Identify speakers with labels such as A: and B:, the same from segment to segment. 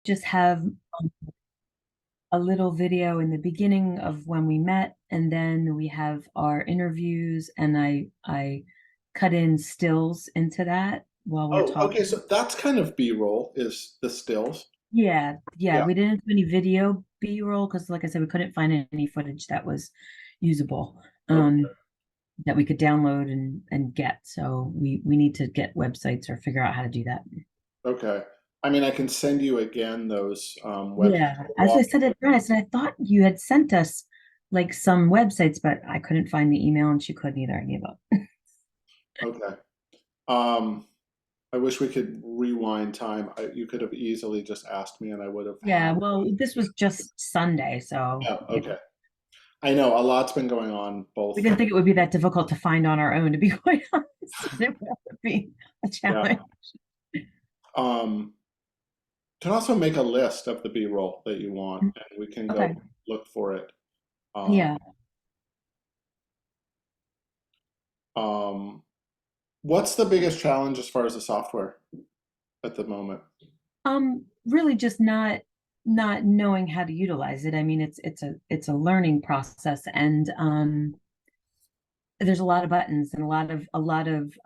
A: just have a little video in the beginning of when we met, and then we have our interviews, and I cut in stills into that while we're
B: Oh, okay.
A: talking.
B: So that's kind of B-roll is the stills.
A: Yeah, yeah,
B: Yeah.
A: we didn't do any video B-roll because, like I said, we couldn't find any footage that was usable,
B: Okay.
A: that we could download and get. So we need to get websites or figure out how to do that.
B: Okay. I mean, I can send you again those websites.
A: Yeah, as I said at first, I thought you had sent us like some websites, but I couldn't find the email and she couldn't either. I gave up.
B: Okay. Um, I wish we could rewind time. You could have easily just asked me and I would have
A: Yeah,
B: had.
A: well, this was just Sunday, so
B: Yeah, okay. I know a lot's been going on
A: we
B: both.
A: didn't think it would be that difficult to find on our own, to be quite honest. It would be a
B: Yeah.
A: challenge.
B: Um, can also make a list of the B-roll that you want and we can go
A: Okay.
B: look for it. Um,
A: Yeah.
B: um, what's the biggest challenge as far as the software at the moment?
A: Really just not knowing how to utilize it. I mean, it's a learning process, and there's a lot of buttons and a lot of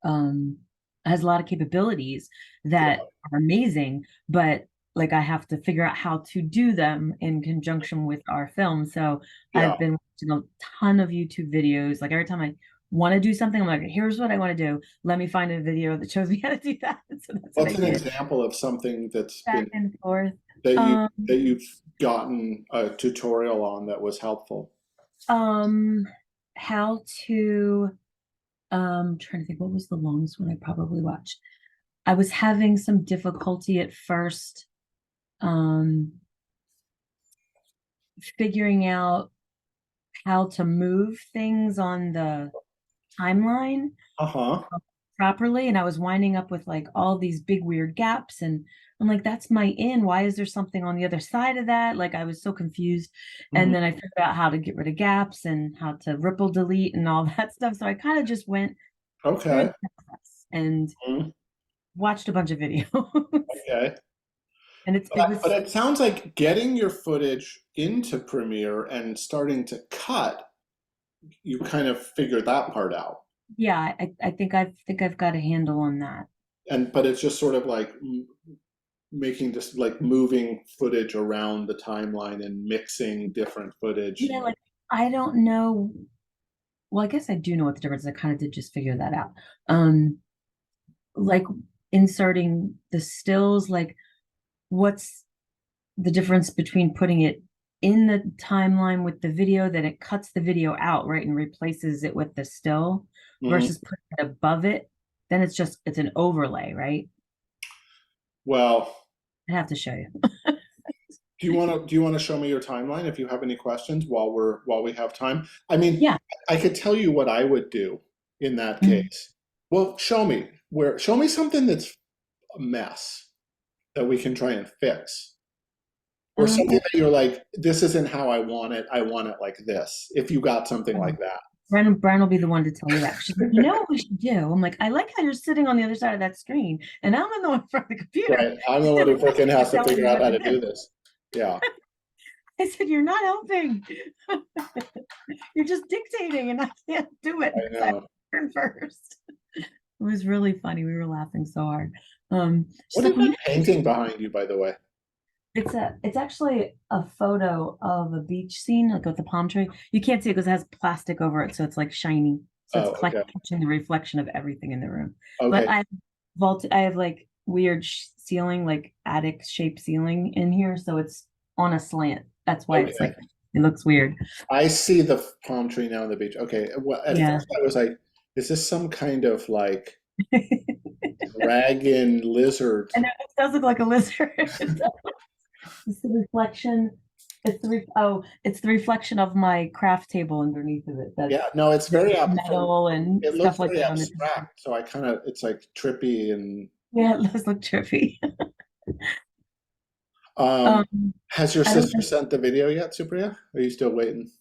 A: um has a lot of capabilities that
B: Yeah.
A: are amazing, but like I have to figure out how to do them in conjunction with our film. So
B: Yeah.
A: I've been watching a ton of YouTube videos. Like every time I want to do something, I'm like, here's what I want to do. Let me find a video that shows me how to do that. So that's what I
B: What's an
A: did.
B: example of something that's
A: Back
B: been
A: and forth.
B: that you
A: Um,
B: that you've gotten a tutorial on that was helpful?
A: um, how to trying to think what was the longest one I probably watched. I was having some difficulty at first um figuring out how to move things on the timeline
B: Uh-huh.
A: properly, and I was winding up with like all these big weird gaps, and I'm like, that's my in, why is there something on the other side of that? Like I was so confused. And
B: Mhm.
A: then I figured out how to get rid of gaps and how to ripple delete and all that stuff, so I kind of just went through
B: Okay.
A: the process and
B: Mhm.
A: watched a bunch of videos.
B: Okay.
A: And it
B: But
A: was,
B: it sounds like getting your footage into Premiere and starting to cut, you kind of figured that part out.
A: yeah, I think I've got a handle on that.
B: And but it's just sort of like making just like moving footage around the timeline and mixing different footage.
A: Yeah, like I don't know. Well, I guess I do know what the difference is. I kind of did just figure that out. Um, like inserting the stills, like what's the difference between putting it in the timeline with the video, that it cuts the video out, right, and replaces it with the still,
B: Mhm.
A: versus putting it above it, then it's an overlay, right?
B: Well,
A: I have to show you.
B: do you want to show me your timeline if you have any questions while we have time? I mean,
A: Yeah.
B: I could tell you what I would do in that
A: Mhm.
B: case. Well, show me something that's a mess that we can try and fix. Or something
A: Okay.
B: that you're like, this isn't how I want it. I want it like this. If you got something like
A: Bren will be the one to tell you that. She's like, you know
B: that.
A: what we should do? I'm like, I like how you're sitting on the other side of that screen, and I'm in the one in front of the computer.
B: Right. I'm the one who freaking
A: You're
B: has to
A: telling
B: figure
A: me
B: out
A: what
B: how
A: to
B: to do
A: do.
B: this. Yeah.
A: I said, you're not helping. You're just dictating, and I can't do it
B: I
A: because I
B: know.
A: turn first. It was really funny. We were laughing so hard. She's
B: What
A: like,
B: is
A: well, you
B: that
A: know,
B: painting behind you, by the way?
A: it's actually a photo of a beach scene, like with the palm tree. You can't see it because it has plastic over it, so it's like shiny. So it's
B: Oh, okay.
A: catching the reflection of everything in the room. But
B: Okay.
A: I have like weird ceiling, like attic shaped ceiling in here, so it's on a slant. That's why it's
B: Okay.
A: like it looks weird.
B: I see the palm tree now on the beach. Okay. Well, at
A: Yeah.
B: first I was like, is this some kind of like dragon lizard?
A: And it does look like a lizard. It's the reflection. It's the reflection of my craft table underneath of it. That's
B: Yeah, no, it's very
A: metal and
B: it looks
A: stuff like
B: very
A: that on the.
B: abstract. So I kind of it's like trippy and
A: Yeah, it does look trippy.
B: um
A: Um,
B: has your
A: I don't
B: sister sent the video yet, Supriya? Are you still waiting?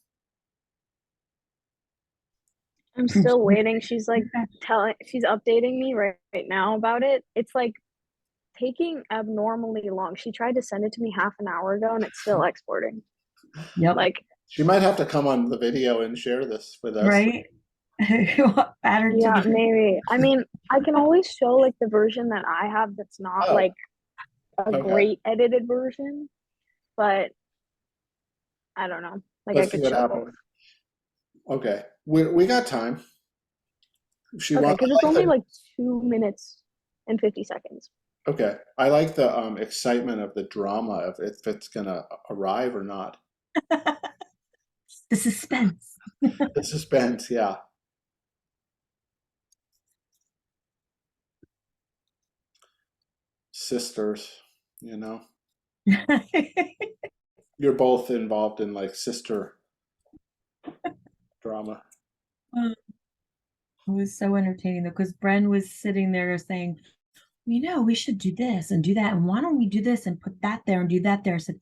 C: I'm still waiting. She's like she's updating me right now about it. It's like taking abnormally long. She tried to send it to me half an hour ago and it's still exporting.
A: Yep.
C: Like,
B: She might have to come on the video and share this with us.
A: Right? Add her to
C: yeah,
A: the
C: maybe. I mean, I can always show like the version that I have that's not
B: Oh,
C: like a
B: okay.
C: great edited version, but I don't know. Like, I
B: Let's see
C: could
B: what
C: show both.
B: happens. Okay, we got time. She
C: Okay,
B: wants.
C: because
B: I
C: it's
B: like
C: only
B: the,
C: like 2 minutes and 50 seconds.
B: okay, I like the excitement of the drama of if it's gonna arrive or not.
A: the suspense.
B: The suspense, yeah. Sisters, you know. You're both involved in like sister drama.
A: It was so entertaining though, because Bren was sitting there saying, you know, we should do this and do that. And why don't we do this and put that there and do that there? I said,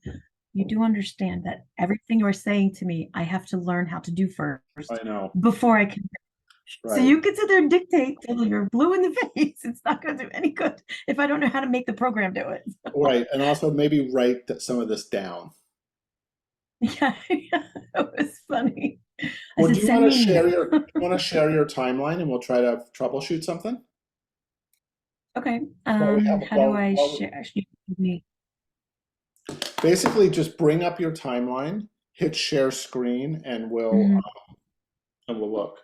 A: you do understand that everything you're saying to me, I have to learn how to do first
B: I know,
A: before I can. So
B: right?
A: you can sit there and dictate till you're blue in the face. It's not going to do any good if I don't know how to make the program do it.
B: Right, and also maybe write some of this down.
A: Yeah, it was funny. I
B: Well,
A: said,
B: do you
A: send
B: want to
A: me an
B: share
A: email.
B: your timeline and we'll try to troubleshoot something?
A: Okay.
B: Well, we have
A: How do I share? Actually,
B: basically just bring up your timeline, hit share screen, and we'll look.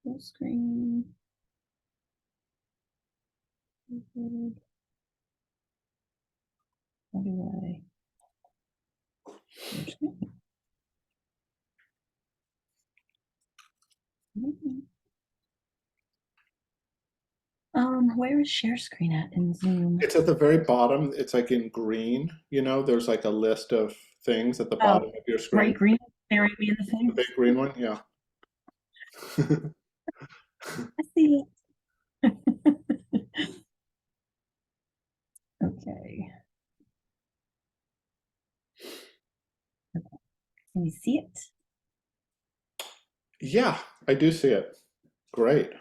A: full screen. How do I? Share screen? Where is share screen at in Zoom?
B: It's at the very bottom. It's like in green, you know, there's like a list of things at the
A: Oh,
B: bottom of your screen.
A: bright green staring me in the
B: The
A: face.
B: big green one, yeah.
A: I see it. Okay. Can you see it?
B: Yeah, I do see it. Great.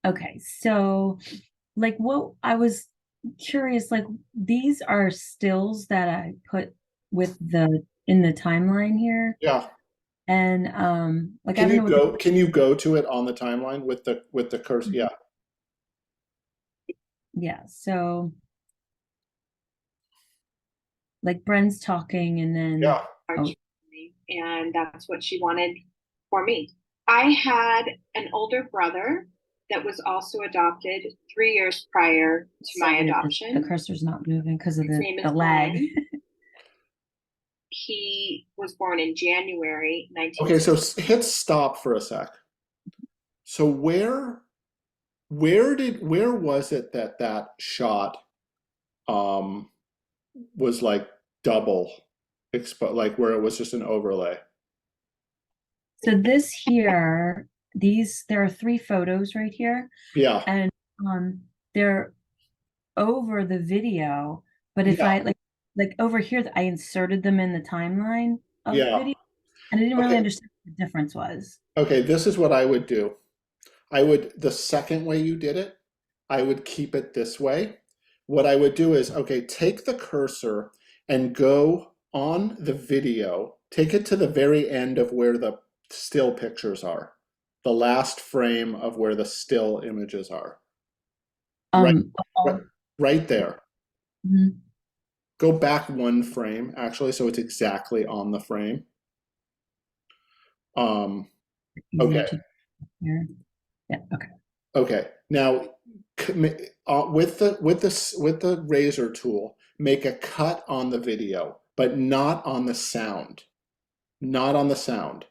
A: Okay, so like what I was curious, like these are stills that I put with the in the timeline here.
B: Yeah.
A: And like I don't know what
B: Can you go to it on the timeline with the cursor? Yeah.
A: yeah, so like Bren's talking and then
B: Yeah.
D: And that's what she wanted for me. I had an older brother that was also adopted 3 years prior to my adoption.
A: The cursor's not moving because of
D: His name is
A: the lag.
D: Glenn. He was born in January 1960.
B: Okay, so hit stop for a sec. So where was it that shot was like double like where it was just an overlay?
A: So this here, there are 3 photos right here.
B: Yeah.
A: And they're over the video, but if
B: Yeah.
A: I like over here, I inserted them in the timeline of the
B: Yeah.
A: video, and I didn't really
B: Okay.
A: understand what the difference was.
B: Okay, this is what I would do. The second way you did it, I would keep it this way. What I would do is, okay, take the cursor and go on the video, take it to the very end of where the still pictures are, the last frame of where the still images are. Right there.
A: Mhm.
B: Go back 1 frame, actually, so it's exactly on the frame.
A: Easier
B: Okay.
A: to hear. Yeah, okay.
B: Okay. Now, with the razor tool, make a cut on the video, but not on the sound. Not on the sound.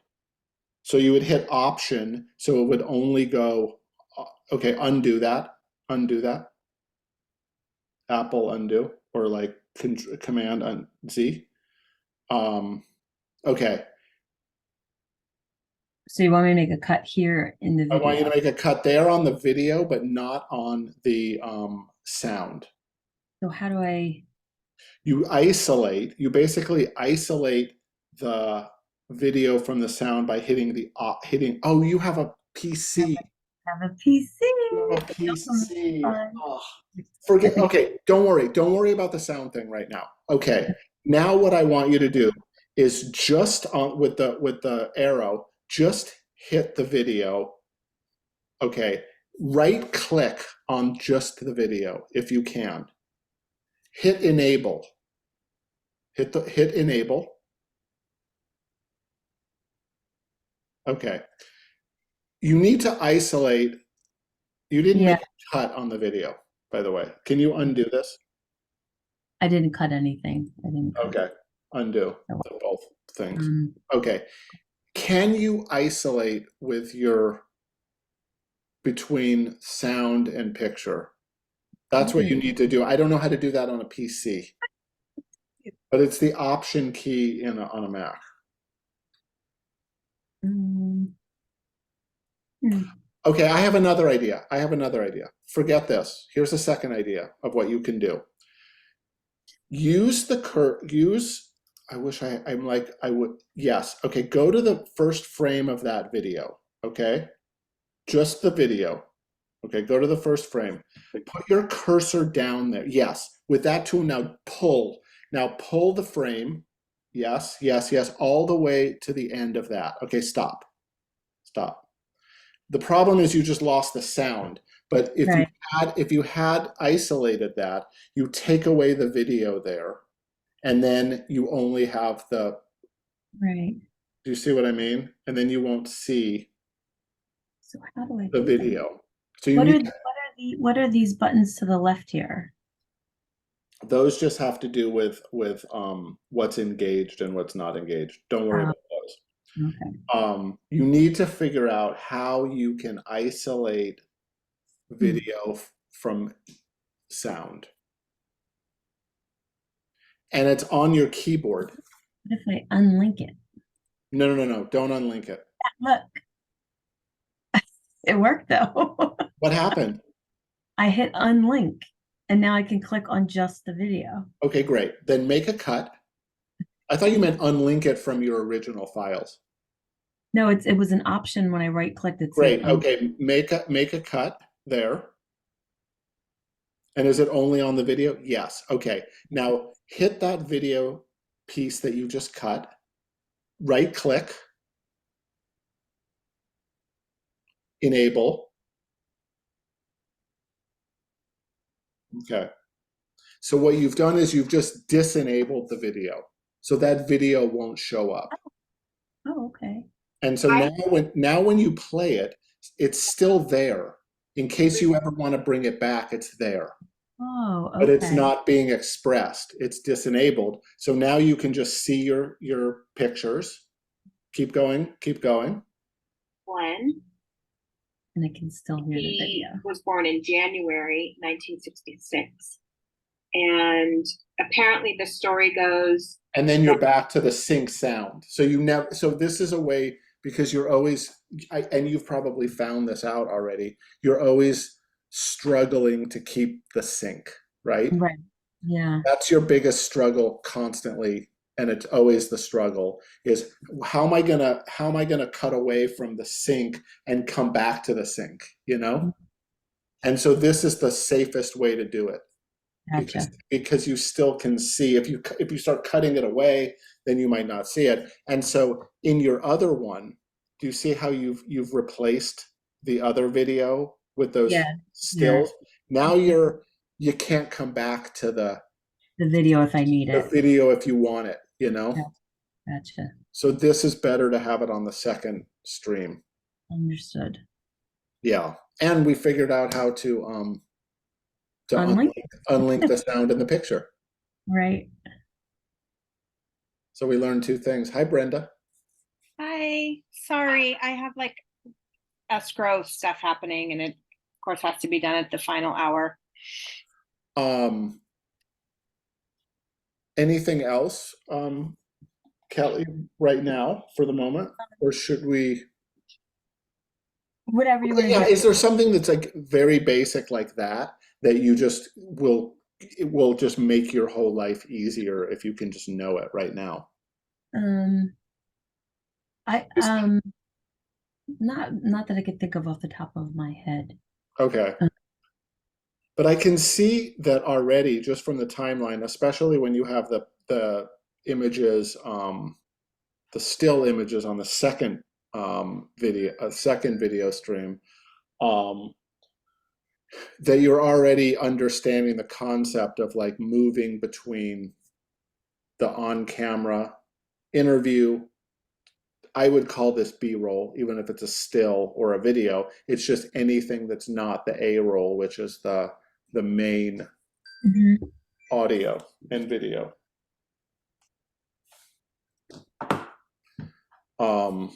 B: So you would hit Option, so it would only go. Okay, undo that. Undo that. Apple undo, or like Command Z. Okay.
A: So you want me to make a cut here in the video?
B: I want you to make a cut there on the video, but not on the sound.
A: So how do I?
B: You basically isolate the video from the sound by hitting oh, you have a PC.
A: have a PC.
B: Oh,
A: It's
B: PC.
A: fun.
B: Oh,
A: I
B: forget.
A: think
B: Okay, don't worry. Don't worry about the sound thing right now. Okay. Now what I want you to do is just on with the arrow, just hit the video. Okay. Right click on just the video if you can. Hit enable. Hit enable. Okay. You need to isolate. You didn't
A: yeah,
B: make a cut on the video, by the way. Can you undo this?
A: I didn't cut anything. I didn't cut.
B: Okay. Undo
A: Oh,
B: both things.
A: Um,
B: Okay. Can you isolate with your between sound and picture? That's what you need to do. I don't know how to do that on a PC, but it's the option key on a Mac.
A: hmm.
B: Okay, I have another idea. I have another idea. Forget this. Here's a second idea of what you can do. Use I wish I'm like I would yes. Okay, go to the first frame of that video. Okay? Just the video. Okay, go to the first frame. Put your cursor down there. Yes, with that tool now pull. Now pull the frame. Yes, yes, yes, all the way to the end of that. Okay, stop. Stop. The problem is you just lost the sound. But
A: Right.
B: if you had isolated that, you take away the video there, and then you only have the.
A: Right.
B: Do you see what I mean? And then you won't see
A: So how do I
B: the
A: do that?
B: video. So you
A: What are
B: need
A: what are these buttons to the left here?
B: those just have to do with what's engaged and what's not engaged. Don't worry
A: Oh,
B: about those.
A: okay.
B: You need to figure out how you can isolate video from sound. And it's on your keyboard.
A: What if I unlink it?
B: No, no, no, no. Don't unlink it.
A: Look, it worked though.
B: What happened?
A: I hit unlink and now I can click on just the video.
B: Okay, great. Then make a cut. I thought you meant unlink it from your original files.
A: No, it was an option when I right clicked it.
B: Great. Okay, make a cut there. And is it only on the video? Yes. Okay. Now hit that video piece that you just cut, right click, enable. Okay. So what you've done is you've just disenabled the video. So that video won't show up.
A: Oh, okay.
B: And so now when you play it, it's still there. In case you ever want to bring it back, it's there.
A: Oh, okay.
B: But it's not being expressed. It's disenabled. So now you can just see your pictures. Keep going, keep going.
D: Glenn,
A: And I can still hear the
D: he
A: video.
D: was born in January 1966. And apparently the story goes,
B: And then you're back to the sync sound. So so this is a way, because you're always, and you've probably found this out already, you're always struggling to keep the sync, right?
A: Right. Yeah.
B: That's your biggest struggle constantly, and it's always the struggle is how am I gonna cut away from the sync and come back to the sync, you know? And so this is the safest way to do it.
A: Gotcha.
B: Because you still can see if you start cutting it away, then you might not see it. And so in your other one, do you see how you've replaced the other video with those stills? Now you can't come back to the
A: video if I need it.
B: video if you want it, you know?
A: Yeah. Gotcha.
B: So this is better to have it on the second stream.
A: Understood.
B: Yeah. And we figured out how to
A: Unlink?
B: unlink the sound in the picture.
A: Right.
B: So we learned two things. Hi, Brenda.
E: Hi, sorry, I have like escrow stuff happening and it of course has to be done at the final hour.
B: Anything else, Kelly, right now for the moment? Or should we?
A: Whatever you want to
B: Yeah,
A: do.
B: is there something that's like very basic like that you just it will just make your whole life easier if you can just know it right now?
A: Not that I could think of off the top of my head.
B: Okay.
A: Uh,
B: But I can see that already just from the timeline, especially when you have the images, the still images on the second second video stream, um, that you're already understanding the concept of like moving between the on-camera interview. I would call this B-roll, even if it's a still or a video. It's just anything that's not the A-roll, which is the main
A: mhm.
B: audio and video. Um,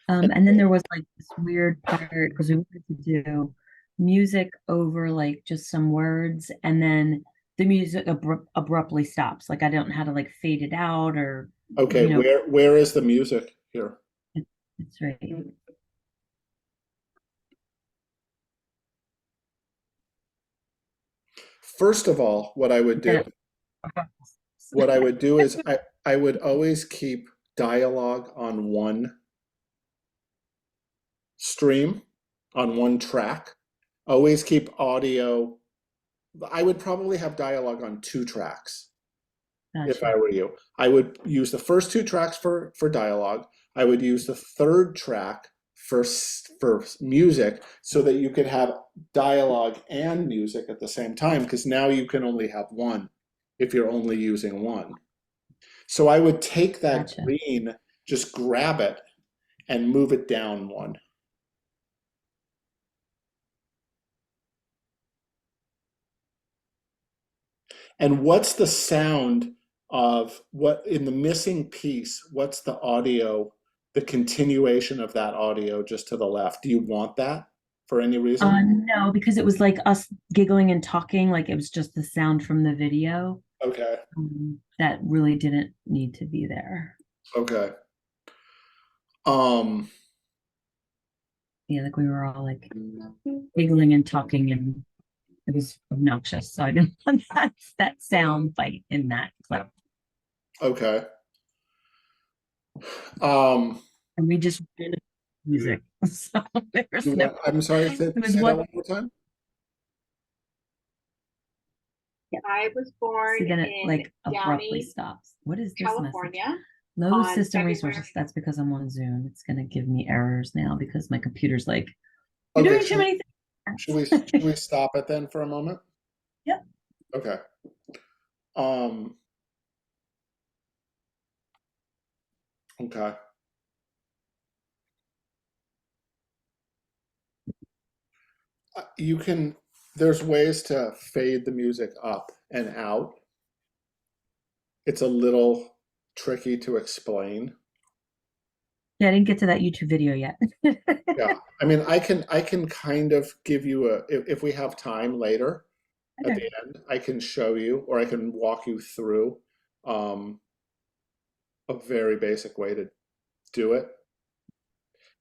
A: And then there was like this weird part because we wanted to do music over like just some words, and then the music abruptly stops. Like I don't know how to like fade it out or,
B: okay,
A: you know,
B: where is the music here?
A: it's right.
B: First of all,
A: Then
B: what I would do is I would always keep dialogue on one stream, on one track. Always keep audio. I would probably have dialogue on two tracks if I
A: Gotcha.
B: were you. I would use the first two tracks for dialogue. I would use the third track for music so that you could have dialogue and music at the same time, because now you can only have one if you're only using one. So I would take that
A: Gotcha.
B: green, just grab it and move it down one. And what's the sound of what in the missing piece? What's the audio, the continuation of that audio just to the left? Do you want that for any reason?
A: No, because it was like us giggling and talking, like it was just the sound from the video,
B: Okay,
A: that really didn't need to be there.
B: okay. Um,
A: Yeah, like we were all like giggling and talking, and it was obnoxious. So I didn't want that sound bite in that clip.
B: okay. Um,
A: And we just did music. So there was
B: you
A: no,
B: want, I'm sorry, say,
A: it was
B: say that
A: one,
B: one more time.
D: I was born
A: see, then it
D: in
A: like abruptly
D: Downey,
A: stops. What is this message?
D: California
A: Low
D: on
A: system
D: February.
A: resources. That's because I'm on Zoom. It's gonna give me errors now because my computer's like, you're
B: Okay,
A: doing too many
B: should
A: things.
B: we stop it then for a moment?
A: Yep.
B: Okay. Um, okay. You can, there's ways to fade the music up and out. It's a little tricky to explain.
A: Yeah, I didn't get to that YouTube video yet.
B: Yeah, I mean, I can kind of give you if we have time later at the
A: Okay.
B: end, I can show you or I can walk you through um, a very basic way to do it.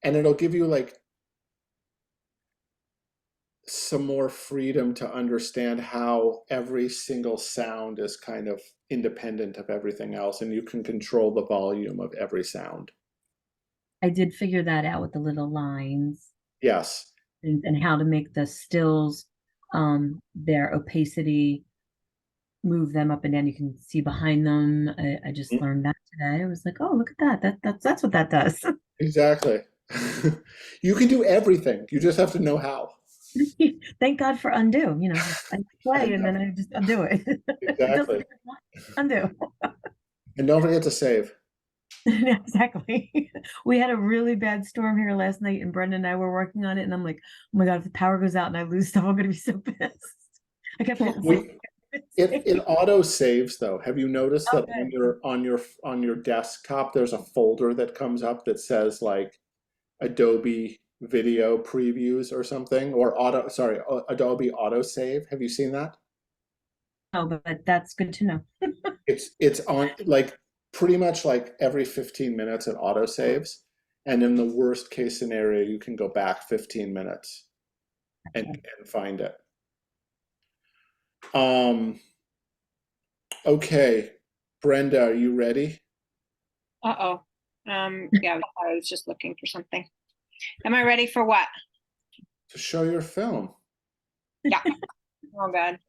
B: And it'll give you like some more freedom to understand how every single sound is kind of independent of everything else, and you can control the volume of every sound.
A: I did figure that out with the little lines
B: Yes.
A: and how to make the stills, their opacity, move them up and down. You can see behind them. I just learned that today. I was like, oh, look at that. That's what that does.
B: Exactly. You can do everything. You just have to know how.
A: Thank God for undo. You know, I
B: I
A: play and
B: know.
A: then I just undo it. It doesn't
B: Exactly.
A: even undo.
B: And don't forget to save.
A: Yeah, exactly. We had a really bad storm here last night, and Brenda and I were working on it, and I'm like, oh my God, if the power goes out and I lose stuff, I'm gonna be so pissed. I kept hitting save.
B: We, it auto saves though. Have you noticed
A: Oh,
B: that on
A: good.
B: your desktop there's a folder that comes up that says like Adobe Video Previews or something, or Adobe Autosave. Have you seen that?
A: Oh, but that's good to know.
B: It's on like pretty much like every 15 minutes it autosaves, and in the worst case scenario you can go back 15 minutes and find it. Okay, Brenda, are you ready?
E: Uh-oh. Yeah, I was just looking for something. Am I ready for what?
B: To show your film.
E: Yeah. Oh, God.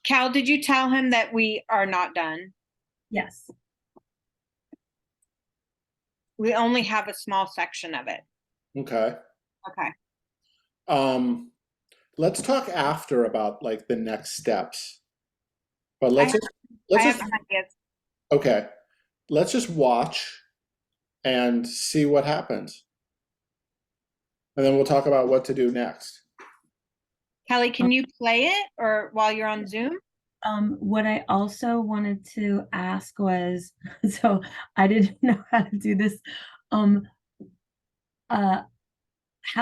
E: Cal, did you tell him that we are not done?
A: Yes.
E: We only have a small section of it.
B: Okay.
E: Okay.
B: Let's talk after about like the next steps. But
E: I
B: let's
E: have-
B: just
E: I
B: let's
E: have
B: just
E: some ideas.
B: okay. Let's just watch and see what happens. And then we'll talk about what to do next.
E: Kelly, can you play it or while you're on Zoom?
A: What I also wanted to ask was, so I didn't know how to do this. How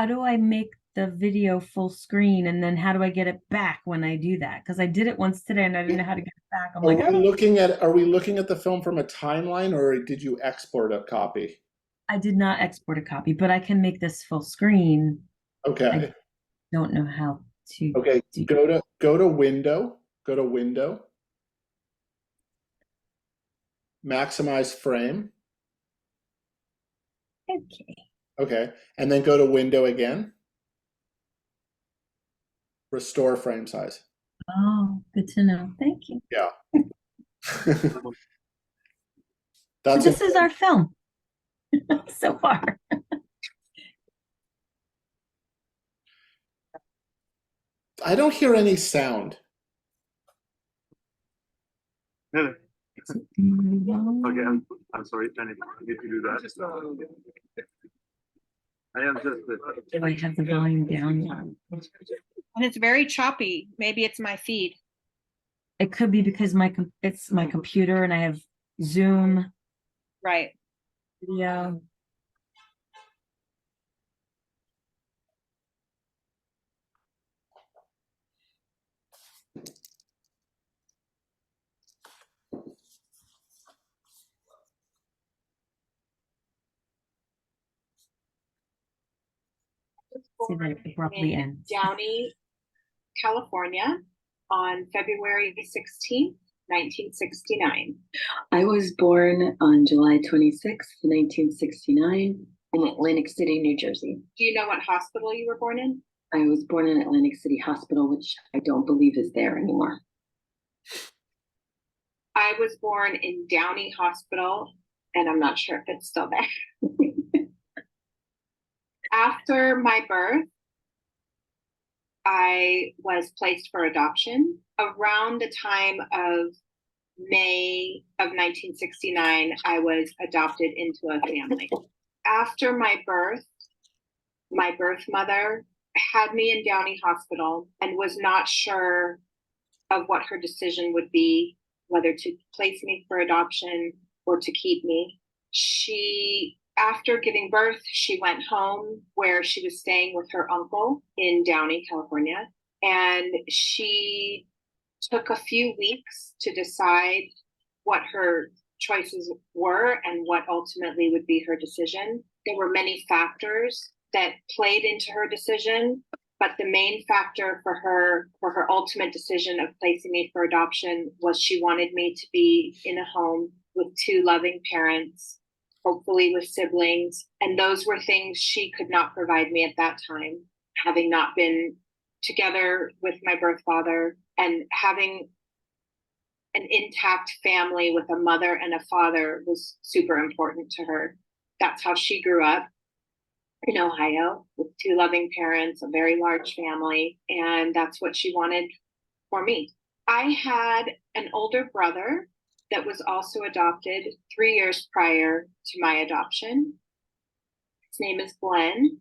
A: do I make the video full screen, and then how do I get it back when I do that? Because I did it once today and I didn't know how to get it back. I'm like,
B: Are we
A: oh,
B: looking at the film from a timeline, or did you export a copy?
A: I did not export a copy, but I can make this full screen.
B: Okay.
A: Don't know how to
B: Okay.
A: do.
B: Go to window. Go to window. Maximize frame.
A: Okay.
B: Okay. And then go to window again. Restore frame size.
A: Oh, good to know. Thank you.
B: Yeah.
A: So
B: That's
A: this is our film so far.
B: I don't hear any sound.
F: Okay,
A: Mm,
F: I'm sorry, Jenny, did you do that? I am just.
A: Do I have the volume down now?
E: And it's very choppy. Maybe it's my feed.
A: It could be because it's my computer and I have Zoom
E: Right.
A: video. See that it abruptly
D: in
A: ends.
D: Downey, California on February 16th, 1969.
G: I was born on July 26th, 1969, in Atlantic City, New Jersey.
D: Do you know what hospital you were born in?
G: I was born in Atlantic City Hospital, which I don't believe is there anymore.
D: I was born in Downey Hospital, and I'm not sure if it's still there. After my birth, I was placed for adoption around the time of May of 1969. I was adopted into a family. After my birth mother had me in Downey Hospital and was not sure of what her decision would be, whether to place me for adoption or to keep me. After giving birth, she went home where she was staying with her uncle in Downey, California. And she took a few weeks to decide what her choices were and what ultimately would be her decision. There were many factors that played into her decision, but the main factor for her ultimate decision of placing me for adoption was she wanted me to be in a home with two loving parents, hopefully with siblings. And those were things she could not provide me at that time, having not been together with my birth father and having an intact family with a mother and a father was super important to her. That's how she grew up in Ohio with two loving parents, a very large family, and that's what she wanted for me. I had an older brother that was also adopted 3 years prior to my adoption. His name is Glenn.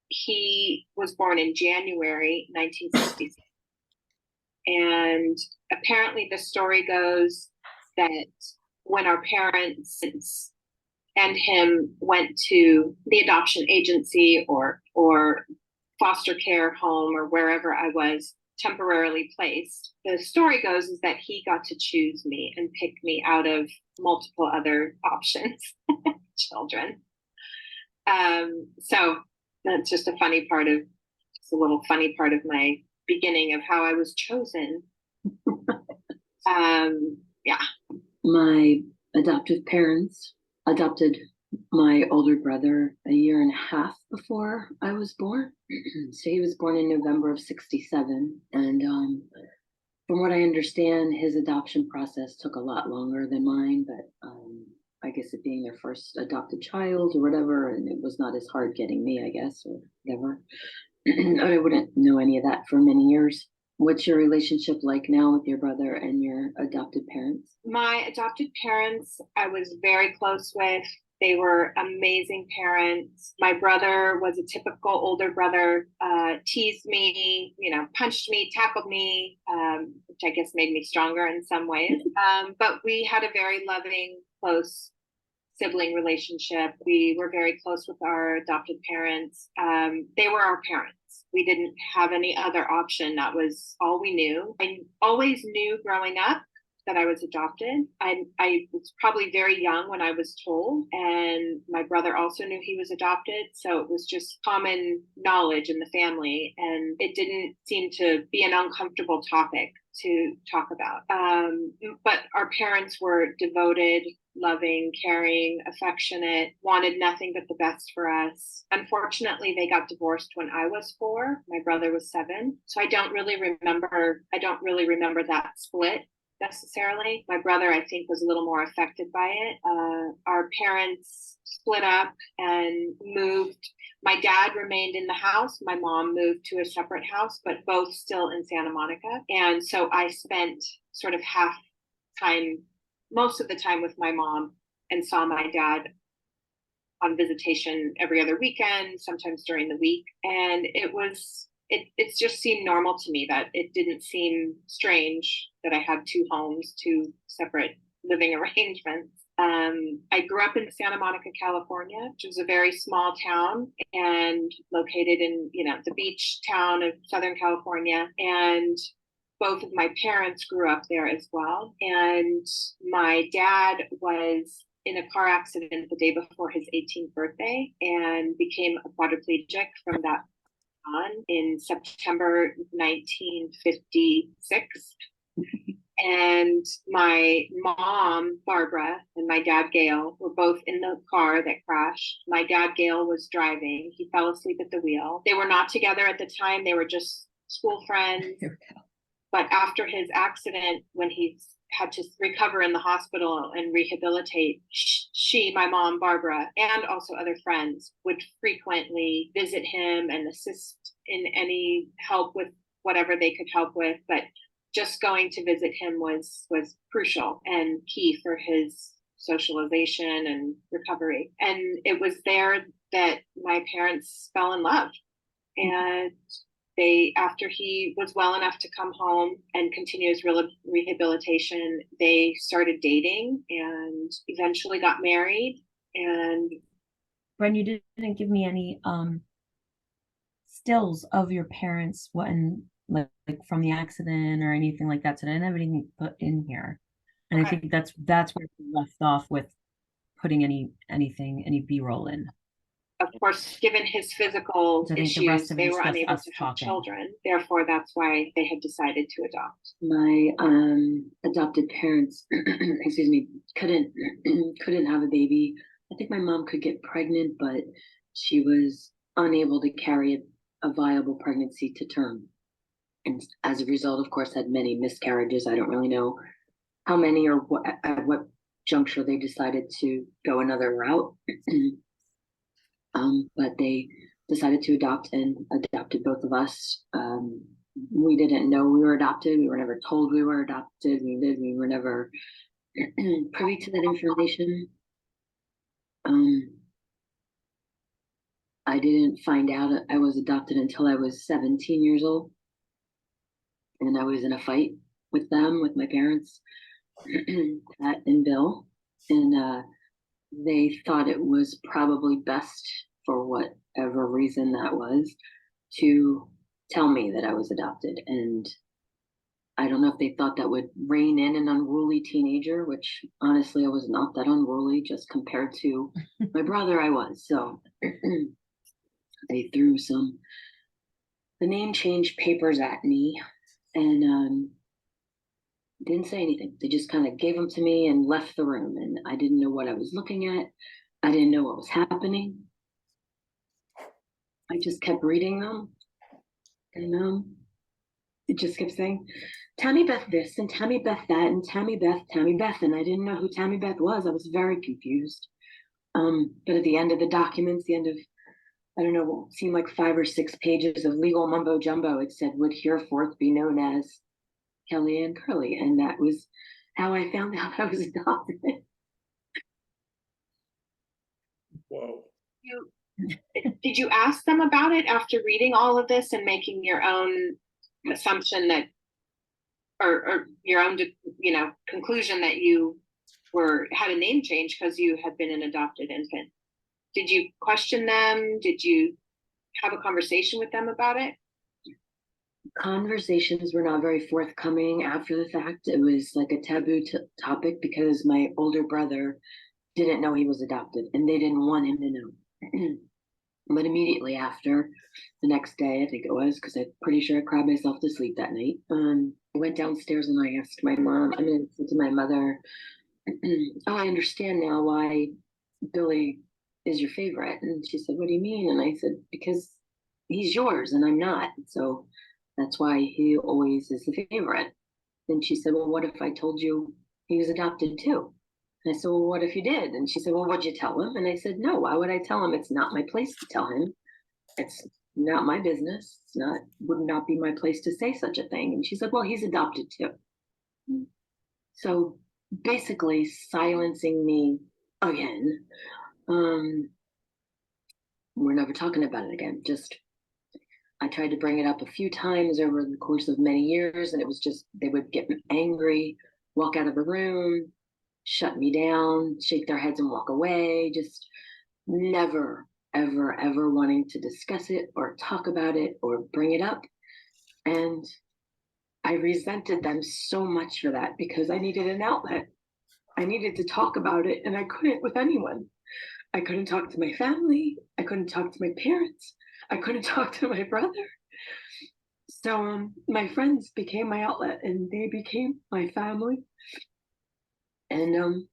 D: He was born in January 1966. And apparently the story goes that when our parents and him went to the adoption agency or foster care home or wherever I was temporarily placed, the story goes is that he got to choose me and pick me out of multiple other options, children. So that's just a little funny part of my beginning of how I was chosen. Yeah.
G: My adoptive parents adopted my older brother a year and a half before I was born. So he was born in November of '67. And from what I understand, his adoption process took a lot longer than mine, but I guess it being their first adopted child or whatever, and it was not as hard getting me, I guess, or whatever. I wouldn't know any of that for many years. What's your relationship like now with your brother and your adopted parents?
D: My adopted parents, I was very close with. They were amazing parents. My brother was a typical older brother, teased me, punched me, tackled me, which I guess made me stronger in some ways. But we had a very loving, close sibling relationship. We were very close with our adopted parents. They were our parents. We didn't have any other option. That was all we knew. I always knew growing up that I was adopted. I was probably very young when I was told, and my brother also knew he was adopted. So it was just common knowledge in the family, and it didn't seem to be an uncomfortable topic to talk about. But our parents were devoted, loving, caring, affectionate, wanted nothing but the best for us. Unfortunately, they got divorced when I was 4. My brother was 7. So I don't really remember that split necessarily. My brother, I think, was a little more affected by it. Our parents split up and moved. My dad remained in the house. My mom moved to a separate house, but both still in Santa Monica. And so I spent sort of most of the time with my mom, and saw my dad on visitation every other weekend, sometimes during the week. And it just seemed normal to me. That it didn't seem strange that I had 2 homes, 2 separate living arrangements. I grew up in Santa Monica, California, which is a very small town and located in, the beach town of Southern California. And both of my parents grew up there as well. And my dad was in a car accident the day before his 18th birthday and became a quadriplegic from that on in September 1956. And my mom, Barbara, and my dad, Gail, were both in the car that crashed. My dad, Gail, was driving. He fell asleep at the wheel. They were not together at the time. They were just school friends. But after his accident, when he had to recover in the hospital and rehabilitate, my mom, Barbara, and also other friends would frequently visit him and assist in any help with whatever they could help with. But just going to visit him was crucial and key for his socialization and recovery. And it was there that my parents fell in love. And after he was well enough to come home and continue his rehabilitation, they started dating and eventually got married. And
A: Bren, you didn't give me any stills of your parents when like from the accident or anything like that. So I didn't have anything put in here. And I think that's where we left off with putting any B-roll in.
D: of course, given his physical
A: So I think the
D: issues,
A: rest of
D: they
A: it is
D: were
A: just
D: unable
A: us
D: to have
A: talking.
D: children. Therefore, that's why they had decided to adopt.
G: My adopted parents, excuse me, couldn't have a baby. I think my mom could get pregnant, but she was unable to carry a viable pregnancy to term. And as a result, of course, had many miscarriages. I don't really know how many or at what juncture they decided to go another route. But they decided to adopt and adopted both of us. We didn't know we were adopted. We were never told we were adopted. We were never privy to that information. I didn't find out I was adopted until I was 17 years old. And I was in a fight with my parents, Pat and Bill. And they thought it was probably best, for whatever reason that was, to tell me that I was adopted. And I don't know if they thought that would rein in an unruly teenager, which honestly I was not that unruly, just compared to my brother I was. So they threw the name change papers at me. And didn't say anything. They just kind of gave them to me and left the room. And I didn't know what I was looking at. I didn't know what was happening. I just kept reading them. And it just kept saying, Tammy Beth this and Tammy Beth that and Tammy Beth. And I didn't know who Tammy Beth was. I was very confused. But at the end of the documents, the end of, I don't know, what seemed like 5 or 6 pages of legal mumbo jumbo, it said, would hereforth be known as Kelly Ann Curley. And that was how I found out I was adopted.
B: Whoa.
D: You, did you ask them about it after reading all of this and making your own assumption that, or your own, conclusion that you had a name change because you had been an adopted infant? Did you question them? Did you have a conversation with them about it?
G: Conversations were not very forthcoming after the fact. It was like a taboo topic because my older brother didn't know he was adopted and they didn't want him to know. But immediately after, the next day, I think it was, because I'm pretty sure I cried myself to sleep that night. I went downstairs and I asked my mom, to my mother, oh, I understand now why Billy is your favorite. And she said, what do you mean? And I said, because he's yours and I'm not. So that's why he always is the favorite. And she said, well, what if I told you he was adopted too? And I said, well, what if you did? And she said, well, what'd you tell him? And I said, no, why would I tell him? It's not my place to tell him. It's not my business. Would not be my place to say such a thing. And she said, well, he's adopted too. So basically silencing me again. We're never talking about it again. Just, I tried to bring it up a few times over the course of many years, and it was just, they would get angry, walk out of the room, shut me down, shake their heads and walk away, just never, ever, ever wanting to discuss it or talk about it or bring it up. And I resented them so much for that because I needed an outlet. I needed to talk about it and I couldn't with anyone. I couldn't talk to my family. I couldn't talk to my parents. I couldn't talk to my brother. So my friends became my outlet and they became my family. And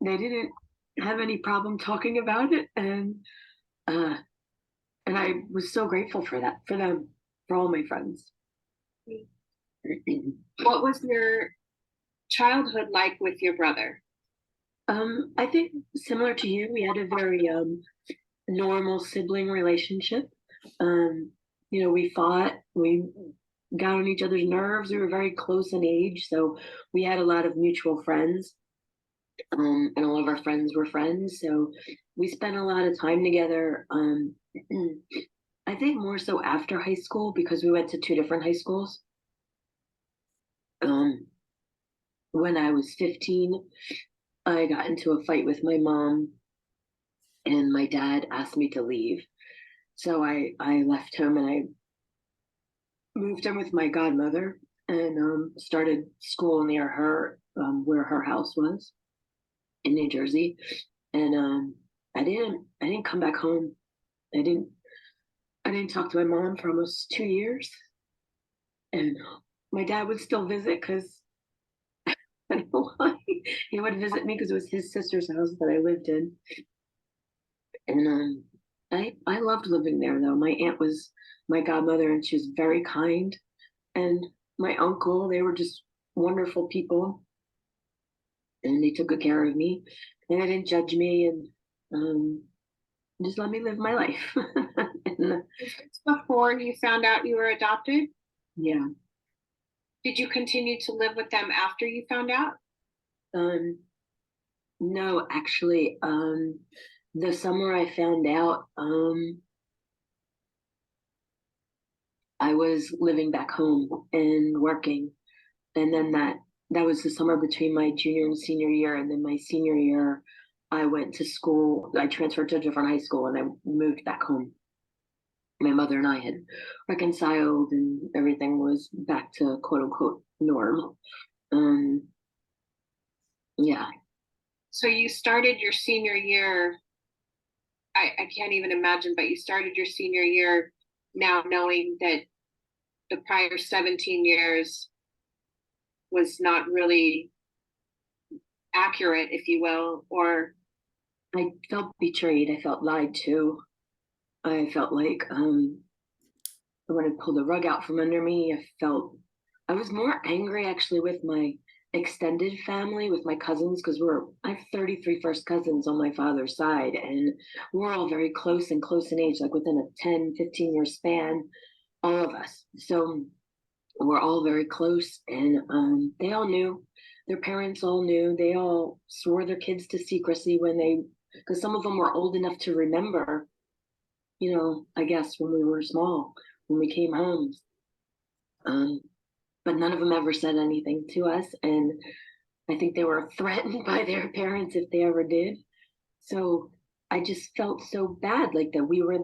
G: they didn't have any problem talking about it. And I was so grateful for that, for them, for all my friends.
D: What was your childhood like with your brother?
G: I think similar to you, we had a very normal sibling relationship. We fought, we got on each other's nerves. We were very close in age, so we had a lot of mutual friends. And all of our friends were friends, so we spent a lot of time together. I think more so after high school because we went to 2 different high schools. When I was 15, I got into a fight with my mom, and my dad asked me to leave. So I left him and I moved in with my godmother and started school near her, where her house was in New Jersey. And I didn't come back home. I didn't talk to my mom for almost 2 years. And my dad would still visit because I don't know why. He would visit me because it was his sister's house that I lived in. And I loved living there though. My aunt was my godmother and she was very kind. And my uncle, they were just wonderful people. And they took good care of me. And they didn't judge me and just let me live my life. And,
D: Before you found out you were adopted?
G: yeah.
D: Did you continue to live with them after you found out?
G: No, actually, the summer I found out, I was living back home and working. And then that was the summer between my junior and senior year. And then my senior year, I went to school. I transferred to a different high school and I moved back home. My mother and I had reconciled and everything was back to quote unquote normal. Yeah.
D: So you started your senior year, I can't even imagine, but you started your senior year now knowing that the prior 17 years was not really accurate, if you will, or
G: I felt betrayed. I felt lied to. I felt like when it pulled the rug out from under me, I was more angry actually with my extended family, with my cousins, because I have 33 first cousins on my father's side, and we're all very close and close in age, like within a 10-15 year span, all of us. So we're all very close, and they all knew. Their parents all knew. They all swore their kids to secrecy because some of them were old enough to remember, I guess when we were small, when we came home. But none of them ever said anything to us. And I think they were threatened by their parents if they ever did. So I just felt so bad, like that we were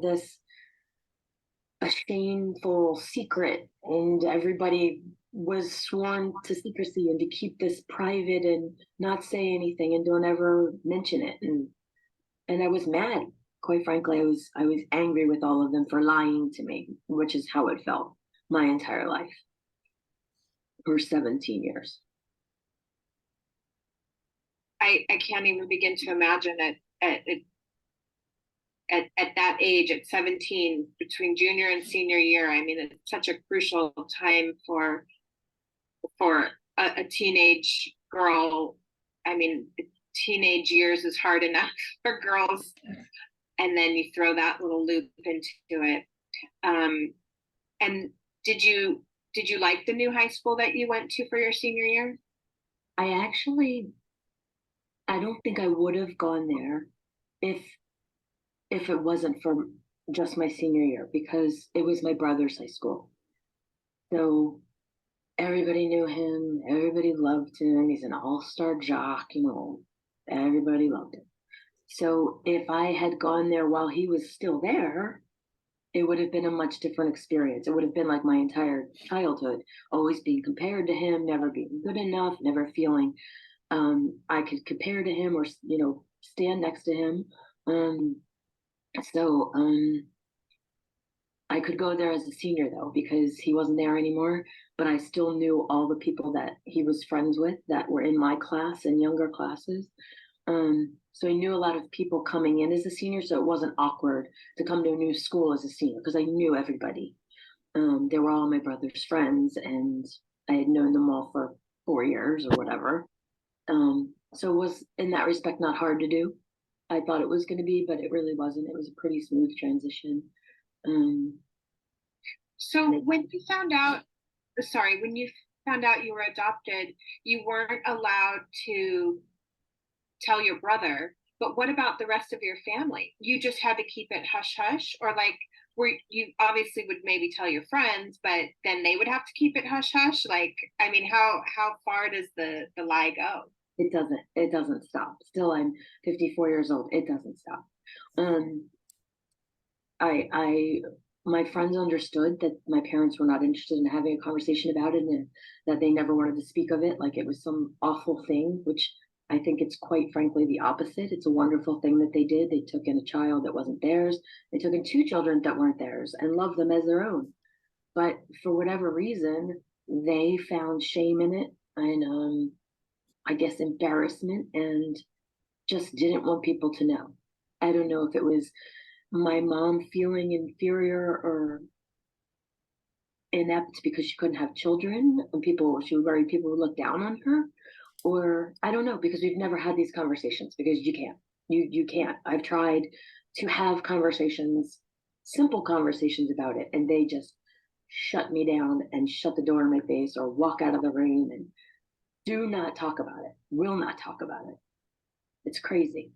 G: a shameful secret, and everybody was sworn to secrecy and to keep this private and not say anything and don't ever mention it. And I was mad. Quite frankly, I was angry with all of them for lying to me, which is how it felt my entire life for 17 years.
D: I can't even begin to imagine at that age, at 17, between junior and senior year. I mean, it's such a crucial time for a teenage girl. I mean, teenage years is hard enough for girls, and then you throw that little loop into it. And did you like the new high school that you went to for your senior year?
G: I don't think I would have gone there if it wasn't for just my senior year, because it was my brother's high school. So everybody knew him, everybody loved him. He's an all-star jock, everybody loved him. So if I had gone there while he was still there, it would have been a much different experience. It would have been like my entire childhood, always being compared to him, never being good enough, never feeling I could compare to him or stand next to him. So I could go there as a senior though, because he wasn't there anymore, but I still knew all the people that he was friends with that were in my class and younger classes. So I knew a lot of people coming in as a senior, so it wasn't awkward to come to a new school as a senior because I knew everybody. They were all my brother's friends, and I had known them all for 4 years or whatever. So it was, in that respect, not hard to do. I thought it was going to be, but it really wasn't. It was a pretty smooth transition.
D: So when you found out you were adopted, you weren't allowed to tell your brother, but what about the rest of your family? You just had to keep it hush hush, or like, you obviously would maybe tell your friends, but then they would have to keep it hush hush? Like, I mean, how far does the lie go?
G: It doesn't stop. Still, I'm 54 years old. It doesn't stop. My friends understood that my parents were not interested in having a conversation about it, and that they never wanted to speak of it like it was some awful thing, which I think it's quite frankly the opposite. It's a wonderful thing that they did. They took in a child that wasn't theirs. They took in 2 children that weren't theirs and loved them as their own. But for whatever reason, they found shame in it, and I guess embarrassment, and just didn't want people to know. I don't know if it was my mom feeling inferior or inept because she couldn't have children, and she was worried people would look down on her, or I don't know, because we've never had these conversations, because you can't. You can't. I've tried to have conversations, simple conversations about it, and they just shut me down and shut the door in my face or walk out of the room and do not talk about it. Will not talk about it. It's crazy.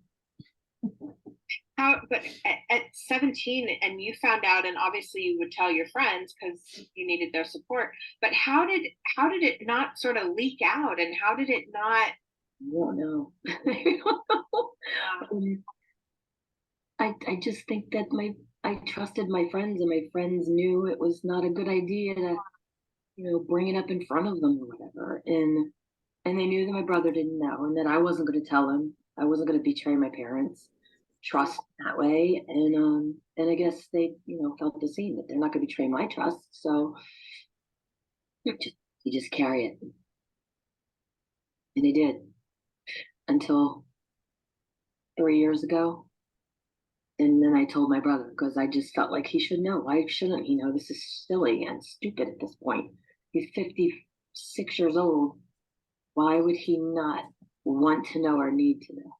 D: But at 17, and you found out, and obviously you would tell your friends because you needed their support, but how did it not sort of leak out, and how did it not?
G: I don't know. I don't know. I just think that I trusted my friends, and my friends knew it was not a good idea to, bring it up in front of them or whatever. And they knew that my brother didn't know, and that I wasn't going to tell him. I wasn't going to betray my parents' trust that way. And I guess they, felt the same, that they're not going to betray my trust. So you just carry it. And he did until 3 years ago. And then I told my brother because I just felt like he should know. Why shouldn't he know? This is silly and stupid at this point. He's 56 years old. Why would he not want to know or need to know?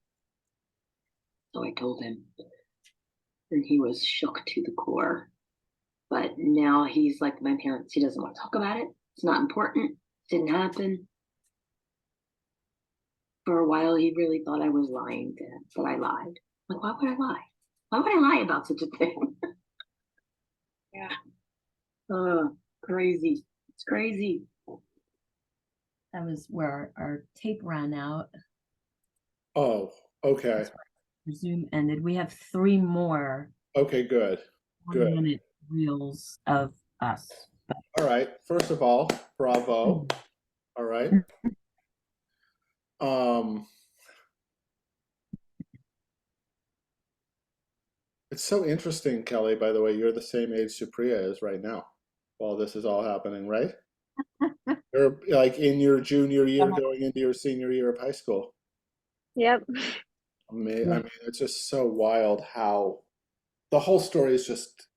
G: So I told him, and he was shook to the core. But now he's like my parents. He doesn't want to talk about it. It's not important. It didn't happen. For a while, he really thought I was lying to him, but I lied. Like, why would I lie? Why would I lie about such a thing?
E: Yeah.
G: Oh, crazy. It's crazy.
A: That was where our tape ran out.
B: Oh, okay.
A: Zoom ended. We have 3 more
B: Okay, good. Good.
A: 1-minute reels of us.
B: All right. First of all, bravo. All right. It's so interesting, Kelly, by the way, you're the same age Supriya is right now while this is all happening, right? You're like in your junior year going into your senior year of high school.
C: Yep.
B: I mean, it's just so wild how the whole story is just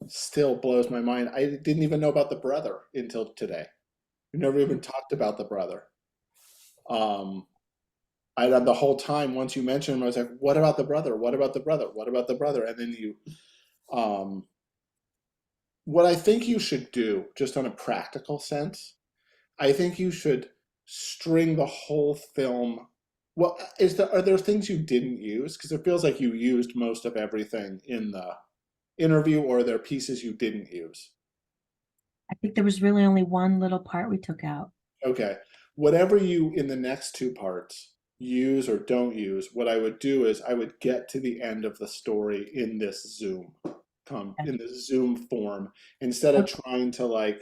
B: still blows my mind. I didn't even know about the brother until today. We never even talked about the brother. I the whole time once you mentioned him, I was like, what about the brother? What about the brother? What about the brother? And then you what I think you should do, just on a practical sense, I think you should string the whole film. Well, are there things you didn't use? Because it feels like you used most of everything in the interview, or are there pieces you didn't use?
A: I think there was really only one little part we took out.
B: Okay. Whatever you in the next 2 parts use or don't use, what I would do is I would get to the end of the story in this Zoom form instead of trying to like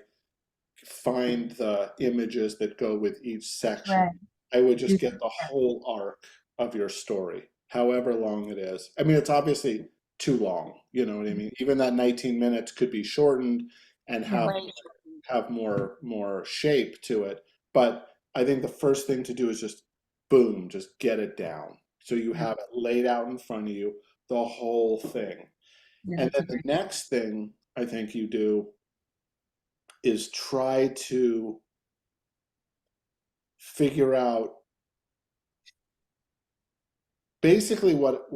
B: find the images that go with each section.
A: Right.
B: I would just get the whole arc of your story, however long it is. I mean, it's obviously too long, you know what I mean? Even that 19 minutes could be shortened and have more shape to it. But I think the first thing to do is just boom, just get it down. So you have it laid out in front of you, the whole thing.
A: Yeah,
B: And
A: that's
B: then the next thing I think you do is try to figure out basically what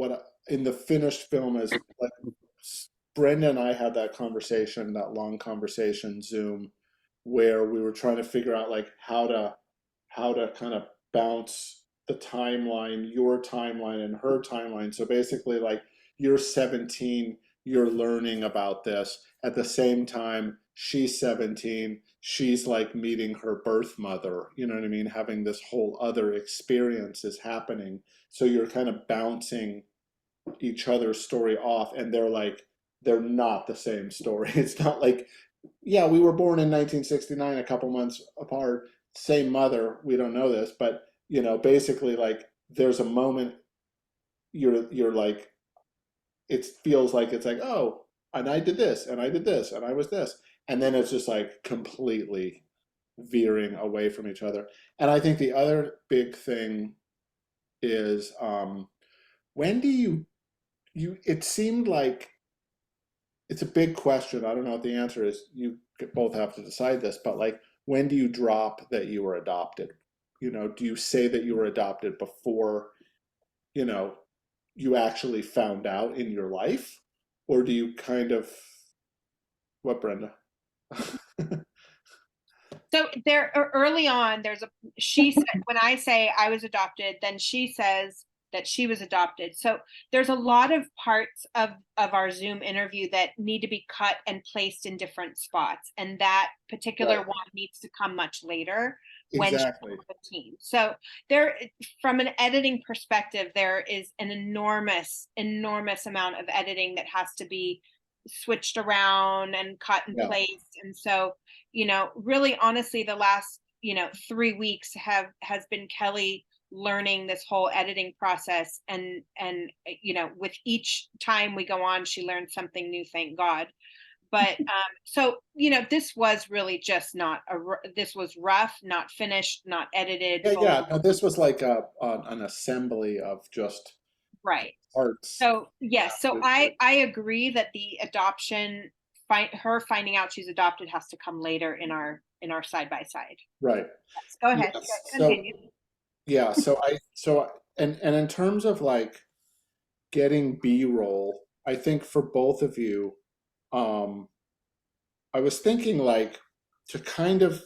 B: in the finished film is like Brenda and I had that conversation, that long conversation Zoom, where we were trying to figure out like how to kind of bounce the timeline, your timeline and her timeline. So basically like you're 17, you're learning about this. At the same time, she's 17, she's like meeting her birth mother, you know what I mean? Having this whole other experience is happening. So you're kind of bouncing each other's story off, and they're not the same story. It's not like, yeah, we were born in 1969, a couple months apart, same mother, we don't know this, but you know, basically like there's a moment you're like, it feels like it's like, oh, and I did this and I did this and I was this, and then it's just like completely veering away from each other. And I think the other big thing is when do you it seemed like it's a big question. I don't know what the answer is. You both have to decide this, but like, when do you drop that you were adopted? You know, do you say that you were adopted before, you know, you actually found out in your life? Or do you kind of, what, Brenda?
E: So there early on, she said, when I say I was adopted, then she says that she was adopted. So there's a lot of parts of our Zoom interview that need to be cut and placed in different spots. And that particular one needs to come much later when
B: Exactly.
E: she's 15. So there, from an editing perspective, there is an enormous amount of editing that has to be switched around and cut and placed. And so, you know, really honestly, the last, 3 weeks has been Kelly learning this whole editing process, and with each time we go on, she learns something new, thank God. But so this was really just not this was rough, not finished, not edited.
B: Yeah. No, this was like an assembly of just
E: Right.
B: parts.
E: So yes, so I agree that the adoption, her finding out she's adopted has to come later in our side by side.
B: Right.
E: Go ahead.
B: Yes.
E: Continue.
B: Yeah. And in terms of like getting B-roll, I think for both of you, I was thinking like to kind of,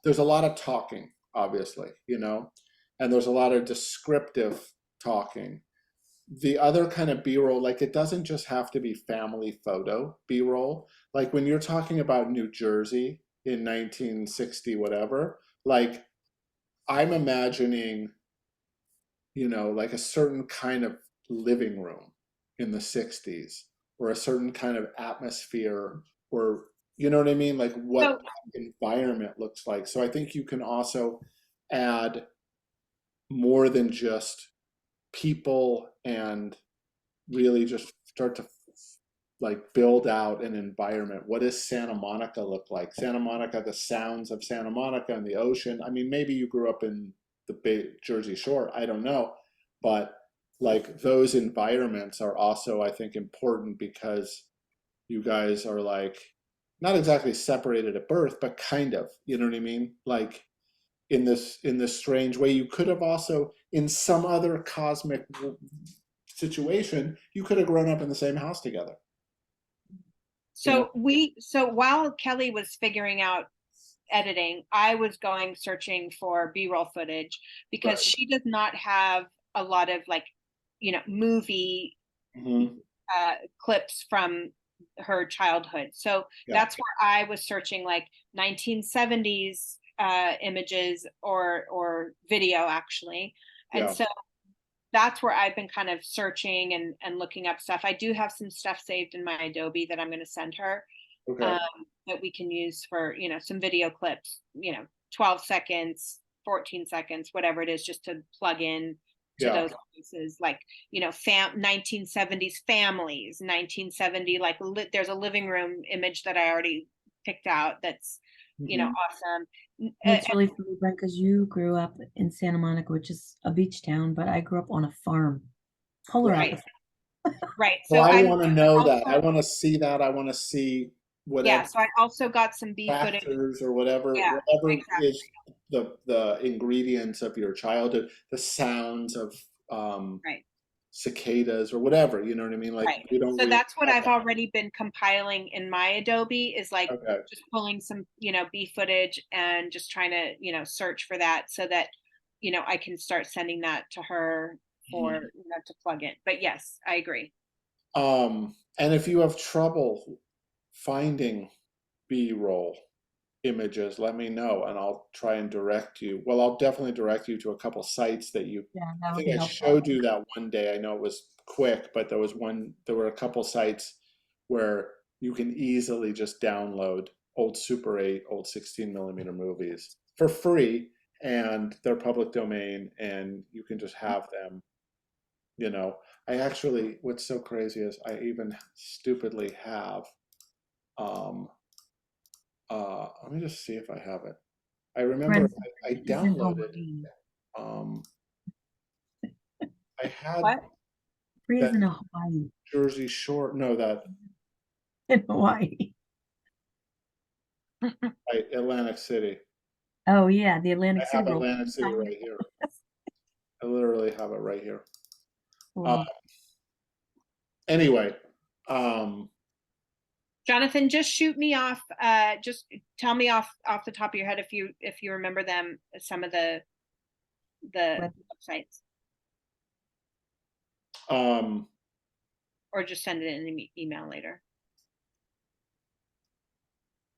B: there's a lot of talking, obviously, and there's a lot of descriptive talking. The other kind of B-roll, like it doesn't just have to be family photo B-roll. Like when you're talking about New Jersey in 1960, whatever, like I'm imagining, like a certain kind of living room in the 60s or a certain kind of atmosphere or, you know what I mean? Like what environment looks like. So I think you can also add more than just people and really just start to like build out an environment. What does Santa Monica look like? Santa Monica, the sounds of Santa Monica and the ocean. I mean, maybe you grew up in the Jersey Shore, I don't know, but like those environments are also, I think, important because you guys are like not exactly separated at birth, but kind of, you know what I mean? Like in this strange way, you could have also in some other cosmic situation, you could have grown up in the same house together.
E: So while Kelly was figuring out editing, I was searching for B-roll footage because
B: Right.
E: she does not have a lot of like, movie clips from her childhood. So that's where I was searching like 1970s images or video actually. And so that's where I've been kind of searching and looking up stuff. I do have some stuff saved in my Adobe that I'm going to send her that we can use for, some video clips, 12 seconds, 14 seconds, whatever it is, just to plug in to those places like, 1970s families, 1970, like there's a living room image that I already picked out. That's, awesome.
A: It's really funny, Brent, because you grew up in Santa Monica, which is a beach town, but I grew up on a farm. Polar opposite.
E: Right.
B: So I want to know that. I want to see that. I want to see whatever.
E: Yeah. So I also got some B footage
B: or whatever,
E: exactly.
B: is the ingredients of your childhood, the sounds of cicadas or whatever, you know what I mean? Like we don't.
E: So that's what I've already been compiling in my Adobe is like just pulling some, B footage and just trying to, search for that so that, I can start sending that to her for to plug in. But yes, I agree.
B: And if you have trouble finding B-roll images, let me know and I'll try and direct you. Well, I'll definitely direct you to a couple sites that I think I showed you that one day. I know it was quick, but there were a couple sites where you can easily just download old Super 8, old 16mm movies for free, and they're public domain, and you can just have them. I actually, what's so crazy is I even stupidly have let me just see if I have it. I remember I downloaded I had
A: what? Freeze in Hawaii.
B: Jersey Shore. No, that
A: in Hawaii.
B: Atlantic City.
A: Oh yeah, the Atlantic City.
B: I have Atlantic City right here. I literally have it right here. Wow. Anyway,
E: Jonathan, just shoot me off. Just tell me off the top of your head if you remember them, some of the websites. Or just send it in an email later.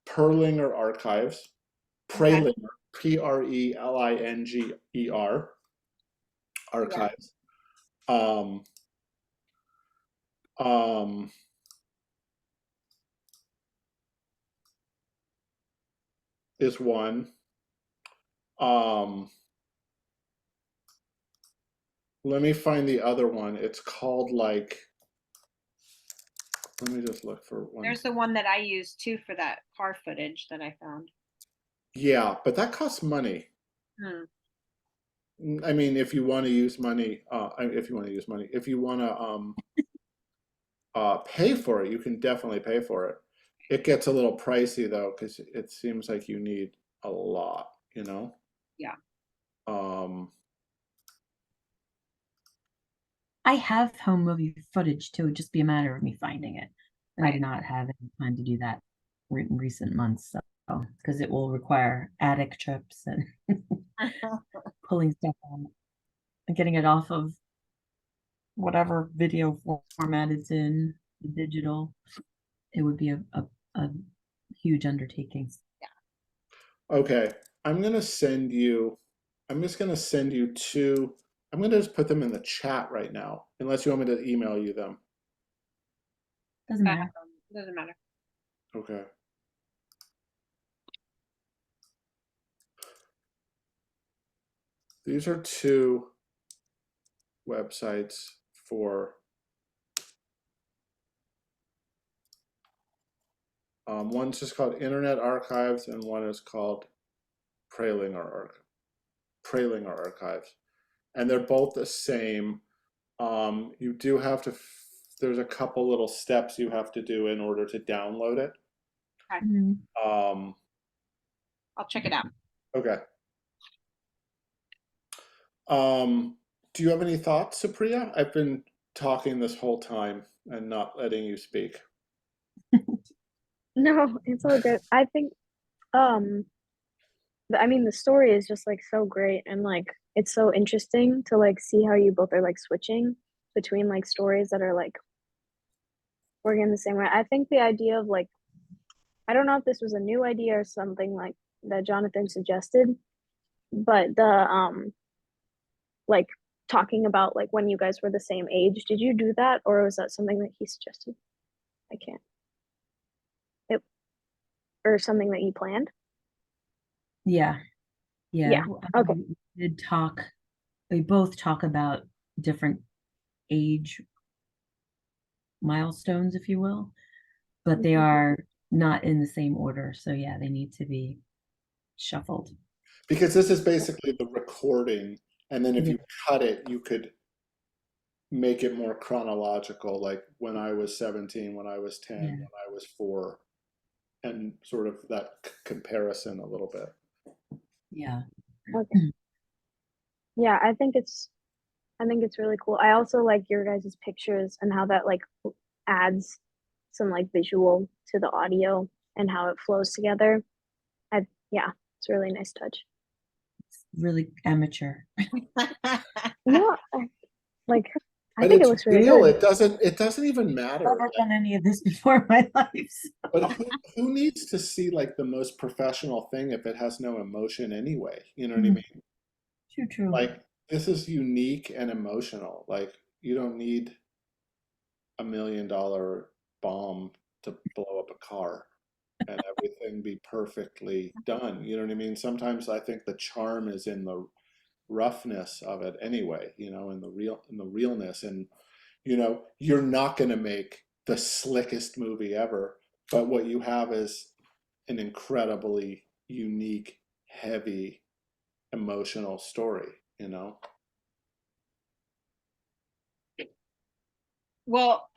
B: Prelinger Archives, Prelinger, Prelinger Archives. Is one. Let me find the other one. It's called like Let me just look for one.
E: There's the one that I used too for that car footage that I found.
B: Yeah, but that costs money.
E: Hmm.
B: I mean, if you want to use money, if you want to use money, if you want to pay for it, you can definitely pay for it. It gets a little pricey though, because it seems like you need a lot, you know?
E: Yeah.
A: I have home movie footage too. It'd just be a matter of me finding it. And I do
E: Right.
A: not have any time to do that in recent months. So, because it will require attic trips and pulling stuff out and getting it off of whatever video format it's in, digital. It would be a huge undertaking.
B: Okay, I'm gonna send you, I'm just gonna send you two, I'm gonna just put them in the chat right now, unless you want me to email you them.
A: Doesn't matter.
E: Doesn't matter.
B: Okay. These are two websites for one's just called Internet Archives and one is called Pralinger Archives. And they're both the same. You do have to, there's a couple little steps you have to do in order to download it.
A: Mhm.
E: I'll check it out.
B: Okay. Do you have any thoughts, Supriya? I've been talking this whole time and not letting you speak.
C: No, it's all good. I think, I mean, the story is just like so great, and like it's so interesting to like see how you both are like switching between like stories that are like working the same way. I think the idea of like, I don't know if this was a new idea or something like that Jonathan suggested, but the like talking about like when you guys were the same age, did you do that, or was that something that he suggested? I can't. It, or something that you planned?
A: Yeah. Yeah.
C: Yeah. Okay.
A: We did talk, we both talk about different age milestones, if you will, but they
C: Mhm.
A: are not in the same order. So yeah, they need to be shuffled.
B: Because this is basically the recording, and then if
A: Yeah.
B: you cut it, you could make it more chronological, like when I was 17, when I was 10,
A: Yeah.
B: when I was 4, and sort of that comparison a little bit.
A: Yeah.
C: Okay. Yeah, I think it's really cool. I also like your guys' pictures and how that like adds some like visual to the audio and how it flows together. Yeah, it's a really nice touch.
A: It's really amateur.
C: No, like I
B: But
C: think it
B: it's
C: looks really
B: real.
C: good.
B: It doesn't even matter.
A: Never
B: Like,
A: done any of this before in my life.
B: but who needs to see like the most professional thing if it has no emotion anyway? You know what I
A: Mhm.
B: mean?
A: True.
B: Like this is unique and emotional. Like you don't need $1 million bomb to blow up a car and everything be perfectly done. You know what I mean? Sometimes I think the charm is in the roughness of it anyway, you know, in the realness. And you know, you're not going to make the slickest movie ever, but what you have is an incredibly unique, heavy, emotional story, you know?
E: Well,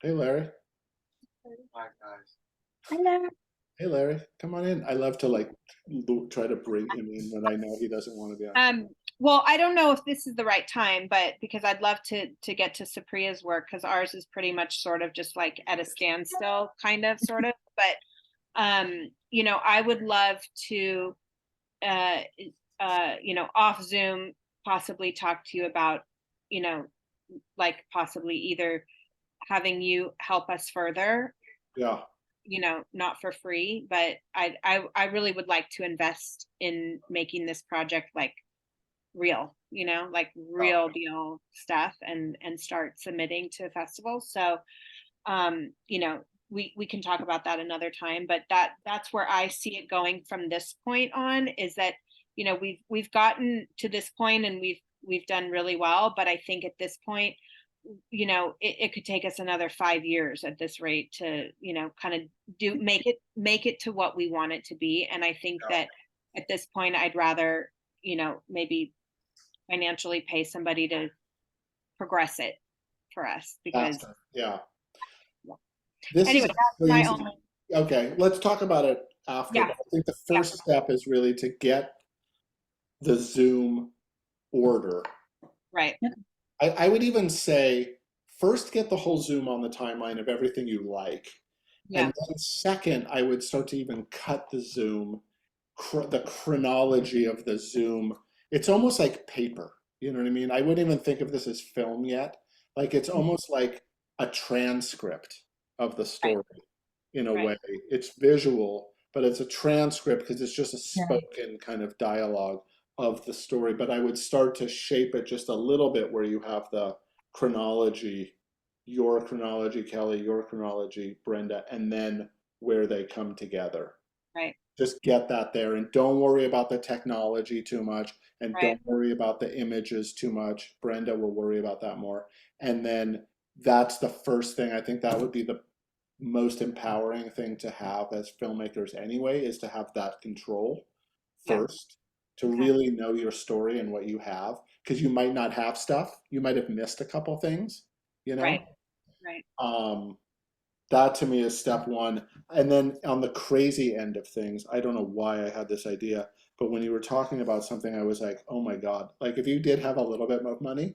B: Hey, Larry.
F: Hi, guys.
A: Hello.
B: Hey, Larry, come on in. I love to like try to bring him in when I know he doesn't want to be on.
E: well, I don't know if this is the right time, but because I'd love to get to Supriya's work, because ours is pretty much sort of just like at a standstill, kind of, sort of. But you know, I would love to you know, off Zoom, possibly talk to you about, you know, like possibly either having you help us further,
B: Yeah.
E: you know, not for free, but I really would like to invest in making this project like real, you know, like real deal stuff, and start submitting to festivals. So you know, we can talk about that another time, but that's where I see it going from this point on, is that, you know, we've gotten to this point and we've done really well, but I think at this point, you know, it could take us another 5 years at this rate to, you know, kind of make it to what we want it to be. And I think that at this point, I'd rather, you know, maybe financially pay somebody to progress it for us because
B: Faster. Yeah.
E: Yeah.
B: This
E: anyway,
B: is
E: that's my
B: crazy.
E: only,
B: Okay, let's talk about it after.
E: Yeah.
B: But I think the first step is really to get the Zoom order.
E: right.
B: I would even say first get the whole Zoom on the timeline of everything you like.
E: Yeah.
B: And then second, I would start to even cut the Zoom, the chronology of the Zoom. It's almost like paper. You know what I mean? I wouldn't even think of this as film yet. Like it's almost like a transcript of the story in a
E: Right.
B: way. It's visual, but it's a transcript because it's just a
A: Yeah.
B: spoken kind of dialogue of the story. But I would start to shape it just a little bit where you have the chronology, your chronology, Kelly, your chronology, Brenda, and then where they come together.
E: Right.
B: Just get that there and don't worry about the technology too much and
E: Right.
B: don't worry about the images too much. Brenda will worry about that more. And then that's the first thing. I think that would be the most empowering thing to have as filmmakers anyway, is to have that control
E: Yeah.
B: first, to
E: Okay.
B: really know your story and what you have, because you might not have stuff. You might have missed a couple things, you know?
E: Right. Right.
B: That to me is step one. And then on the crazy end of things, I don't know why I had this idea, but when you were talking about something, I was like, oh my God, like if you did have a little bit of money,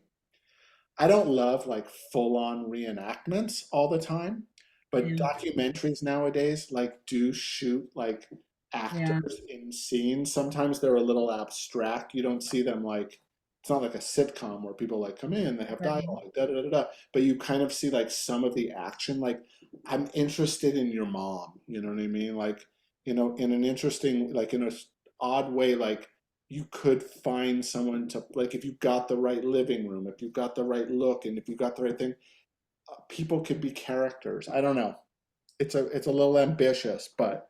B: I don't love like full on reenactments all the time, but
A: Yeah.
B: documentaries nowadays like do shoot like actors in scenes. Sometimes they're a little abstract. You don't see them like, it's not like a sitcom where people like come in, they have
A: Right.
B: dialogue, da da da da. But you kind of see like some of the action. Like I'm interested in your mom, you know what I mean? Like, you know, in an interesting, like in a odd way, like you could find someone to, like if you got the right living room, if you got the right look, and if you got the right thing, people could be characters. I don't know. It's a little ambitious, but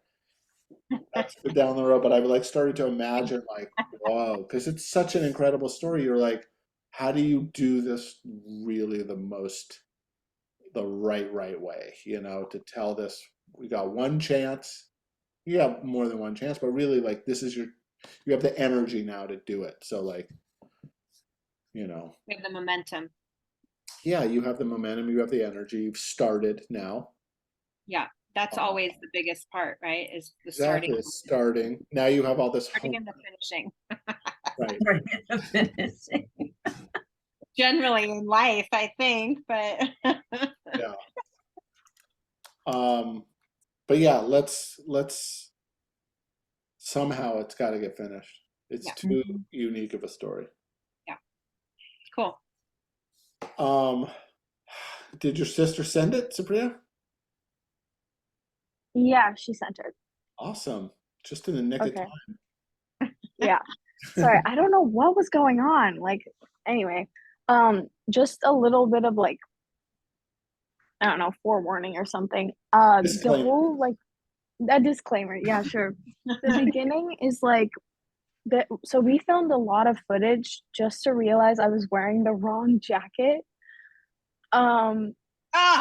B: that's down the road. But I've like started to imagine like, whoa, because it's such an incredible story. You're like, how do you do this really the right way, you know, to tell this? We got one chance. You have more than one chance, but really like this is you have the energy now to do it. So like, you know,
E: We have the momentum.
B: yeah, you have the momentum, you have the energy, you've started now.
E: Yeah. That's always the biggest part, right? Is the
B: Exactly, starting. Now you have all this
E: starting
B: hope,
E: and the finishing.
B: right?
A: Right at the finishing.
E: Generally in life, I think, but
B: Yeah. But yeah, let's somehow it's got to get finished. It's
E: Yeah.
B: too unique of a story.
E: cool.
B: Did your sister send it, Supriya?
C: Yeah, she sent it.
B: Awesome. Just in the nick of
C: Okay.
B: time.
C: Yeah. Sorry, I don't know what was going on. Like, anyway, just a little bit of like, I don't know, forewarning or something. The
B: Disclaimer.
C: whole like a disclaimer. Yeah, sure. The beginning is like that. So we filmed a lot of footage just to realize I was wearing the wrong jacket.
E: Ah,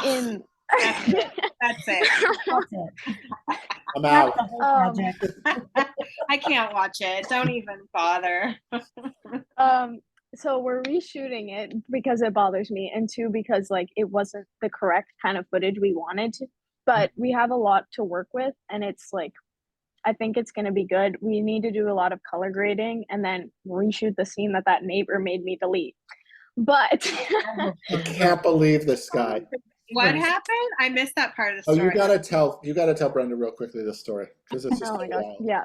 C: In
E: that's it. That's it.
A: That's it.
B: I'm
A: That's
B: out.
A: the whole project.
E: I can't watch it. Don't even bother.
C: So we're reshooting it because it bothers me, and two, because like it wasn't the correct kind of footage we wanted to, but we have a lot to work with, and it's like I think it's going to be good. We need to do a lot of color grading and then reshoot the scene that neighbor made me delete. But
B: I can't believe this guy.
E: What happened? I missed that part of the
B: Oh,
E: story.
B: you gotta tell Brenda real quickly this story because this is
C: oh
B: so
C: my gosh,
B: wild.
C: yeah.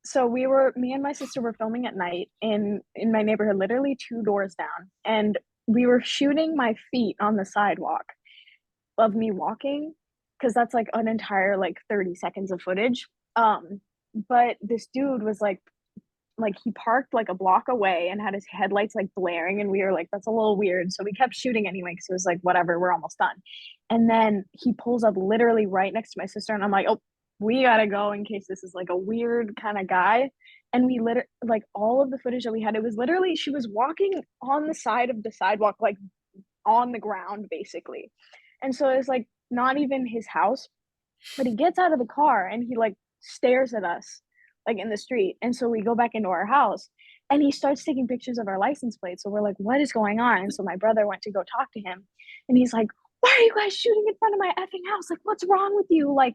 C: So me and my sister were filming at night in my neighborhood, literally 2 doors down, and we were shooting my feet on the sidewalk of me walking, because that's like an entire like 30 seconds of footage. But this dude was like he parked like a block away and had his headlights like blaring, and we were like, that's a little weird, so we kept shooting anyway because it was like, whatever, we're almost done. And then he pulls up literally right next to my sister, and I'm like, oh, we gotta go in case this is like a weird kind of guy. and we like all of the footage that we had, it was literally she was walking on the side of the sidewalk, like on the ground basically. And so it's like not even his house, but he gets out of the car and he like stares at us like in the street. And so we go back into our house and he starts taking pictures of our license plates. So we're like, what is going on? And so my brother went to go talk to him and he's like, why are you guys shooting in front of my effing house? Like, what's wrong with you? Like,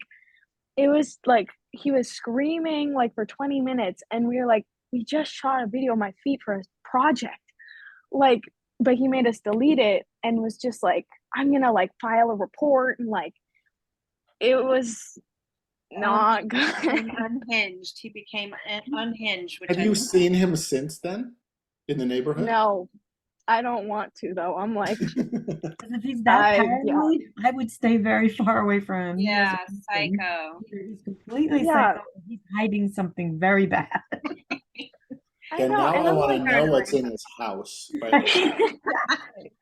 C: it was like he was screaming like for 20 minutes and we were like, we just shot a video of my feet for a project. Like, but he made us delete it and was just like, I'm gonna like file a report, and like it was not good.
E: Unhinged. He became unhinged. Which
B: Have you seen him since then in the neighborhood?
C: No, I don't want to though. I'm like,
A: Because if he's that
C: yeah.
A: paranoid, I would stay very far away from him. He has
E: Yeah,
A: a something.
E: psycho.
A: He's completely
C: Yeah.
A: psycho. He's hiding something very bad.
C: I
B: And
C: know,
B: now
C: and
B: I
C: I'm
B: want to
C: like,
B: know what's in his house. Right?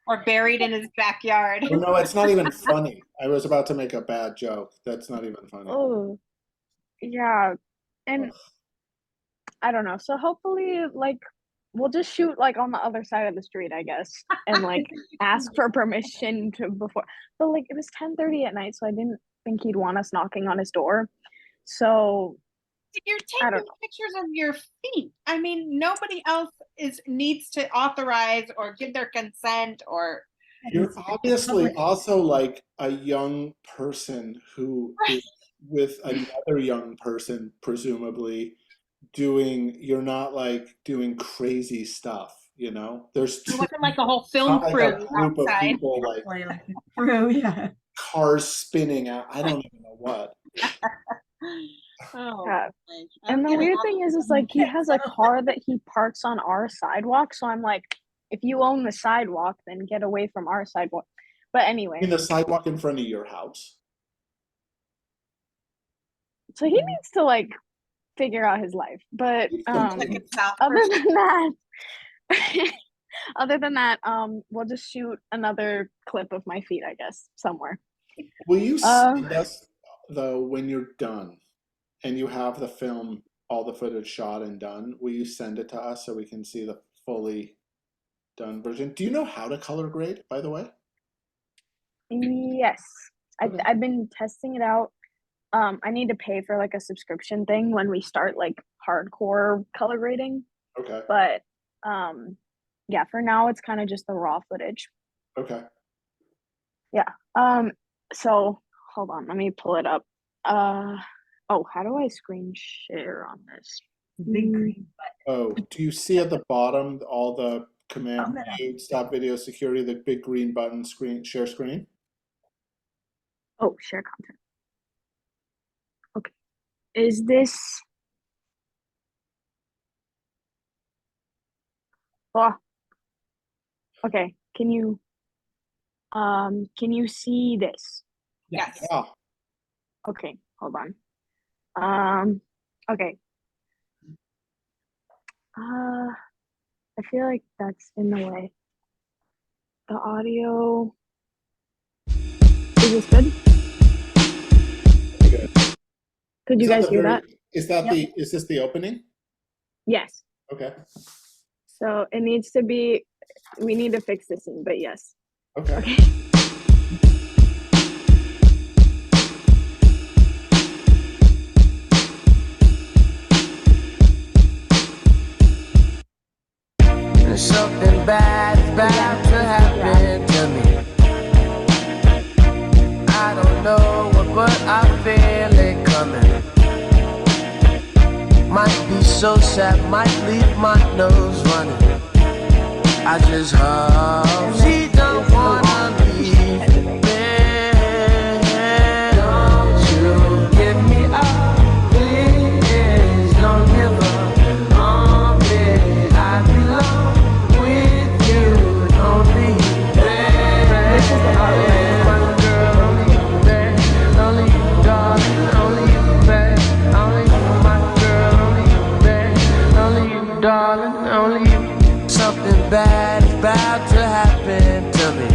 E: Or buried in his backyard.
B: Well, no, it's not even funny. I was about to make a bad joke. That's not even funny.
C: oh, yeah, and I don't know. So hopefully, like, we'll just shoot like on the other side of the street, I guess, and like ask for permission to before. But like, it was 10:30 at night, so I didn't think he'd want us knocking on his door. So
E: You're
C: I
E: taking
C: don't know.
E: pictures of your feet. I mean, nobody else needs to authorize or give their consent or.
B: You're obviously also like a young person who is with another young person, presumably you're not like doing crazy stuff, you know? There's
E: It wasn't like a whole
B: not
E: film
B: like
E: crew
B: a group of
E: outside.
B: people like
A: True, yeah.
B: cars spinning out. I don't even know what.
E: Oh,
C: Yeah.
E: boy.
C: And the
E: Okay.
C: weird thing is like he has a car that he parks on our sidewalk. So I'm like, if you own the sidewalk, then get away from our sidewalk. But anyway,
B: In the sidewalk in front of your house.
C: so he needs to like figure out his life. But
E: Check it out
C: other
E: first.
C: than that, other than that, we'll just shoot another clip of my feet, I guess, somewhere.
B: Will you send us, though, when you're done and you have the film, all the footage shot and done, will you send it to us so we can see the fully done version? Do you know how to color grade, by the way?
C: Yes,
B: Okay.
C: I've been testing it out. I need to pay for like a subscription thing when we start like hardcore color grading.
B: Okay.
C: But yeah, for now it's kind of just the raw footage.
B: Okay.
C: So hold on, let me pull it up. Oh, how do I screen share on this?
A: Big green
B: Oh, do you see at the bottom all the command
A: Oh, no.
B: mute, stop video security, the big green button, screen, share screen?
C: Oh, share content. Okay. Is this oh okay, can you see this?
E: Yes.
B: Yeah.
C: Okay, hold on. Okay. I feel like that's in the way. The audio. Is this good?
B: Okay.
C: Could you
B: Is that
C: guys
B: the
C: hear
B: very-
C: that?
B: Is that
A: Yep.
B: is this the opening?
C: Yes.
B: Okay.
C: So it needs to be, we need to fix this scene, but yes.
B: Okay.
C: Okay.
H: Something bad's about to happen to me. I don't know what, but I feel it coming. Might be so sad, might leave my nose running. I just hope she don't wanna leave me. Don't you give me up, please. Don't give up on me. I belong with you. Don't be there.
C: This is the audio.
H: My girl, only you there. Only you, darling. Only you there. Only you, my girl. Only you there. Only you, darling. Only you. Something bad is about to happen to me.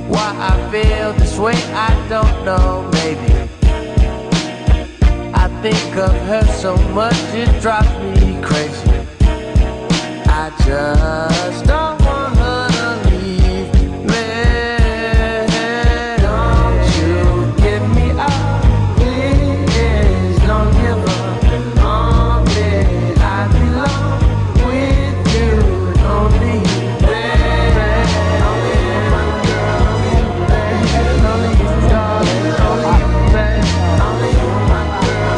H: Why I feel this way, I don't know, maybe I think of her so much it drives me crazy. I just don't want her to leave me. Don't you give me up, please. Don't give up on me. I belong with you, only you, baby. Only you, my girl, only you, darling, only you, baby. Only you, my girl,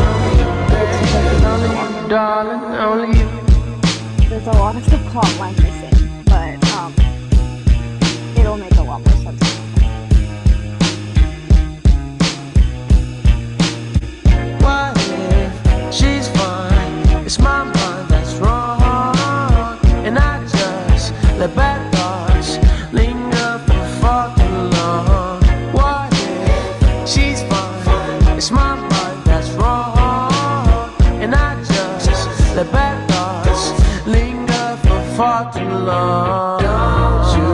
H: only you, darling, only you.
C: There's a lot of the plot line missing, but it'll make a lot more sense.
H: What if she's fine? It's my mind that's wrong, and I just let bad thoughts linger for far too long. What if she's fine? It's my mind that's wrong, and I just let bad thoughts linger for far too long. Don't you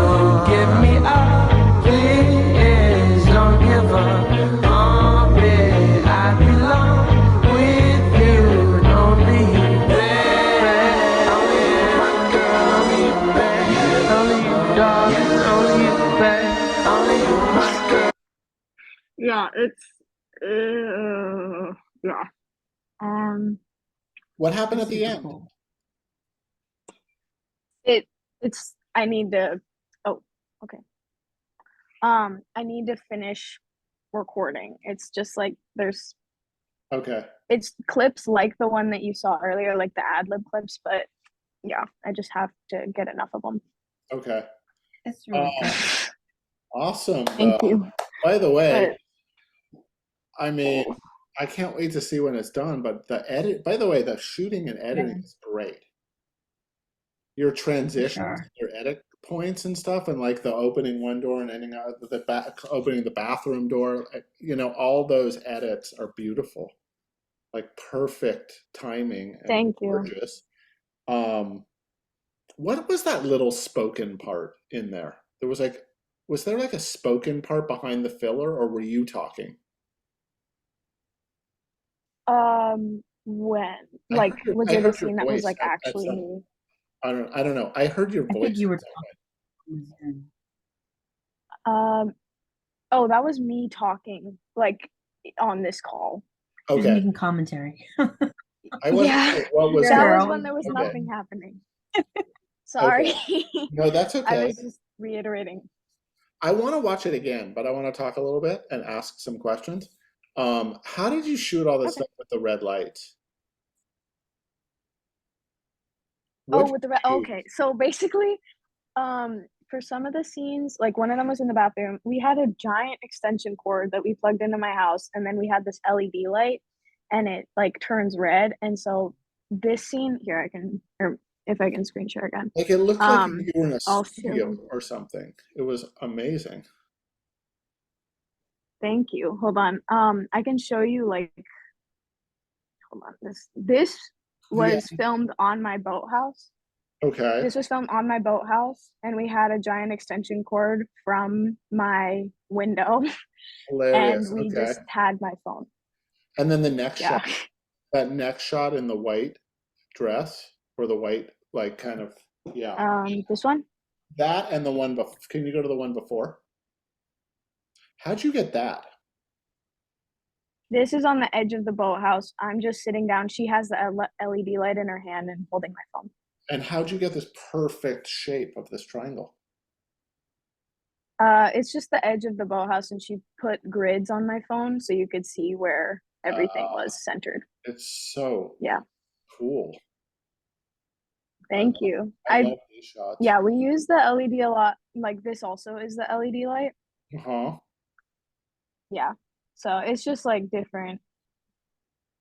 H: give me up, please. Don't give up on me. I belong with you, only you, baby. Only you, my girl, only you, baby. Only you, darling, only you, baby. Only you, my girl.
C: Yeah, it's yeah.
B: What happened at
A: That's
B: the
A: super
B: end?
A: cool.
C: It's I need to okay. I need to finish recording. It's just like
B: Okay.
C: it's clips like the one that you saw earlier, like the ad lib clips, but yeah, I just have to get enough of them.
B: Okay.
A: It's really good.
B: Awesome.
C: Thank you.
B: By the way,
C: But
B: I mean, I can't wait to see when it's done, but by the way, the shooting and editing is great. Your transitions,
A: sure.
B: your edit points and stuff, and like the opening one door and ending out the back, opening the bathroom door, all those edits are beautiful. Like perfect timing and
C: thank you.
B: gorgeous. What was that little spoken part in there? Was there like a spoken part behind the filler, or were you talking?
C: When
B: I
C: like
B: heard your,
C: was
B: I
C: it a
B: heard your
C: scene that was
B: voice
C: like
B: at
C: actually
B: some.
C: me?
B: I don't know. I heard your
A: I
B: voice.
A: think you were
B: at some point.
A: talking.
C: Oh, that was me talking like on this call.
A: She was
B: Okay.
A: making commentary.
B: I wasn't
C: Yeah,
B: sure what was
C: that
A: Girl.
C: was when there was
B: Okay.
C: nothing happening. Sorry.
B: No, that's
C: I
B: okay.
C: was just reiterating.
B: I want to watch it again, but I want to talk a little bit and ask some questions. How did you shoot all this
C: Okay.
B: stuff with the red lights?
C: Oh,
B: What'd
C: with the
B: you shoot?
C: okay. So basically, for some of the scenes, like one of them was in the bathroom. We had a giant extension cord that we plugged into my house, and then we had this LED light, and it like turns red. And so this scene here, or if I can screen share again.
B: Like it looked like you were in a
C: I'll
B: studio
C: show.
B: or something. It was amazing.
C: Thank you. Hold on. I can show you like. Hold on. This was filmed on my boathouse.
B: Okay.
C: This was filmed on my boathouse, and we had a giant extension cord from my window,
B: Hilarious.
C: and we
B: Okay.
C: just had my phone.
B: And then the next
C: Yeah.
B: shot, that next shot in the white dress, or the white, like kind of, yeah.
C: This one?
B: That and the one before. Can you go to the one before? How'd you get that?
C: This is on the edge of the boathouse. I'm just sitting down. She has the LED light in her hand and holding my phone.
B: And how'd you get this perfect shape of this triangle?
C: It's just the edge of the boathouse, and she put grids on my phone so you could see where everything was centered.
B: It's so
C: Yeah.
B: cool.
C: Thank you.
B: I love these shots.
C: Yeah, we use the LED a lot. Like this also is the LED light.
B: Uh-huh.
C: Yeah. So it's just like different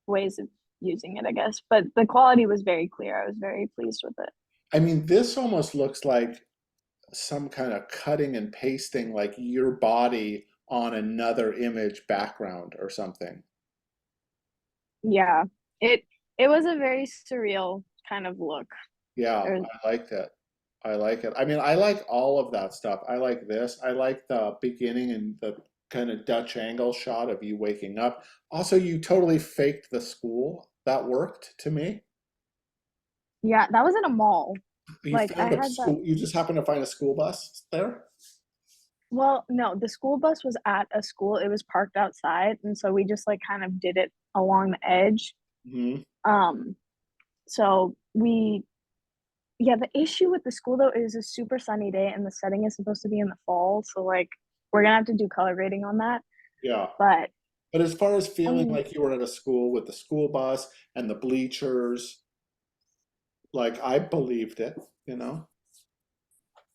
C: ways of using it, I guess. But the quality was very clear. I was very pleased with it.
B: I mean, this almost looks like some kind of cutting and pasting, like your body on another image background or something.
C: Yeah. It was a very surreal kind of look.
B: Yeah, I liked it. I like it. I mean, I like all of that stuff. I like this. I like the beginning and kind of Dutch angle shot of you waking up. Also, you totally faked the school. That worked to me.
C: Yeah, that was in a mall.
B: You
C: Like, I
B: found a
C: had that.
B: school, you just happened to find a school bus there?
C: Well, no, the school bus was at a school. It was parked outside, and so we just like kind of did it along the edge.
B: Hmm.
C: So we, yeah, the issue with the school though is a super sunny day, and the setting is supposed to be in the fall. So like, we're gonna have to do color grading on that.
B: Yeah.
C: But
B: But as far as feeling
C: Um,
B: like you were at a school with the school bus and the bleachers, like I believed it, you know?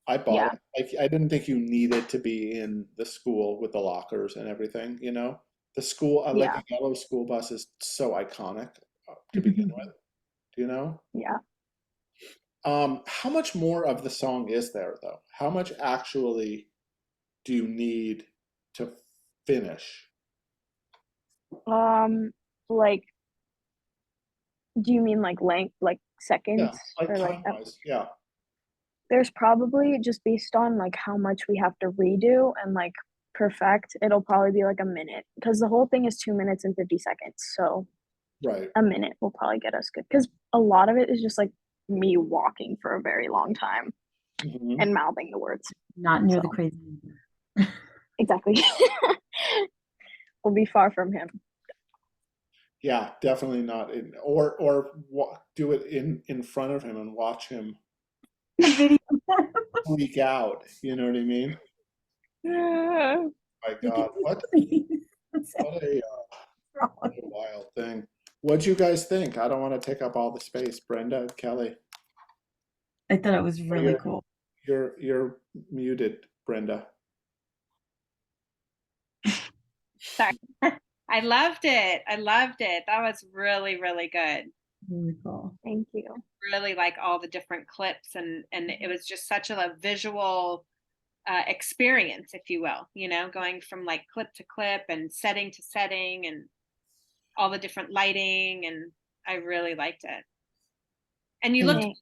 B: I bought
C: yeah,
B: it. Like I didn't think you needed to be in the school with the lockers and everything, you know? The school, like
C: yeah,
B: a yellow school bus is so iconic to begin with, you know?
C: yeah.
B: How much more of the song is there though? How much actually do you need to finish?
C: Like, do you mean like length, like
B: Yeah,
C: seconds,
B: like
C: or like
B: time-wise, yeah.
C: there's probably just based on like how much we have to redo and like perfect, it'll probably be like a minute because the whole thing is 2 minutes and 50 seconds. So
B: Right.
C: a minute will probably get us good because a lot of it is just like me walking for a very long time
B: Mhm.
C: and mouthing the words.
A: Not near the
C: So.
A: crazy.
C: Exactly. We'll be far from him.
B: Yeah, definitely not in, or do it in front of him and watch him
A: Video.
B: freak out. You know what I mean? My God, what a wild thing. What'd you guys think? I don't want to take up all the space. Brenda, Kelly,
A: I thought it was really cool.
B: you're muted, Brenda.
E: Sorry. I loved it. I loved it. That was really, really good.
A: Really cool.
C: Thank you.
E: Really like all the different clips, and it was just such a visual experience, if you will, you know, going from like clip to clip and setting to setting and all the different lighting, and I really liked it. And you looked
C: Thanks.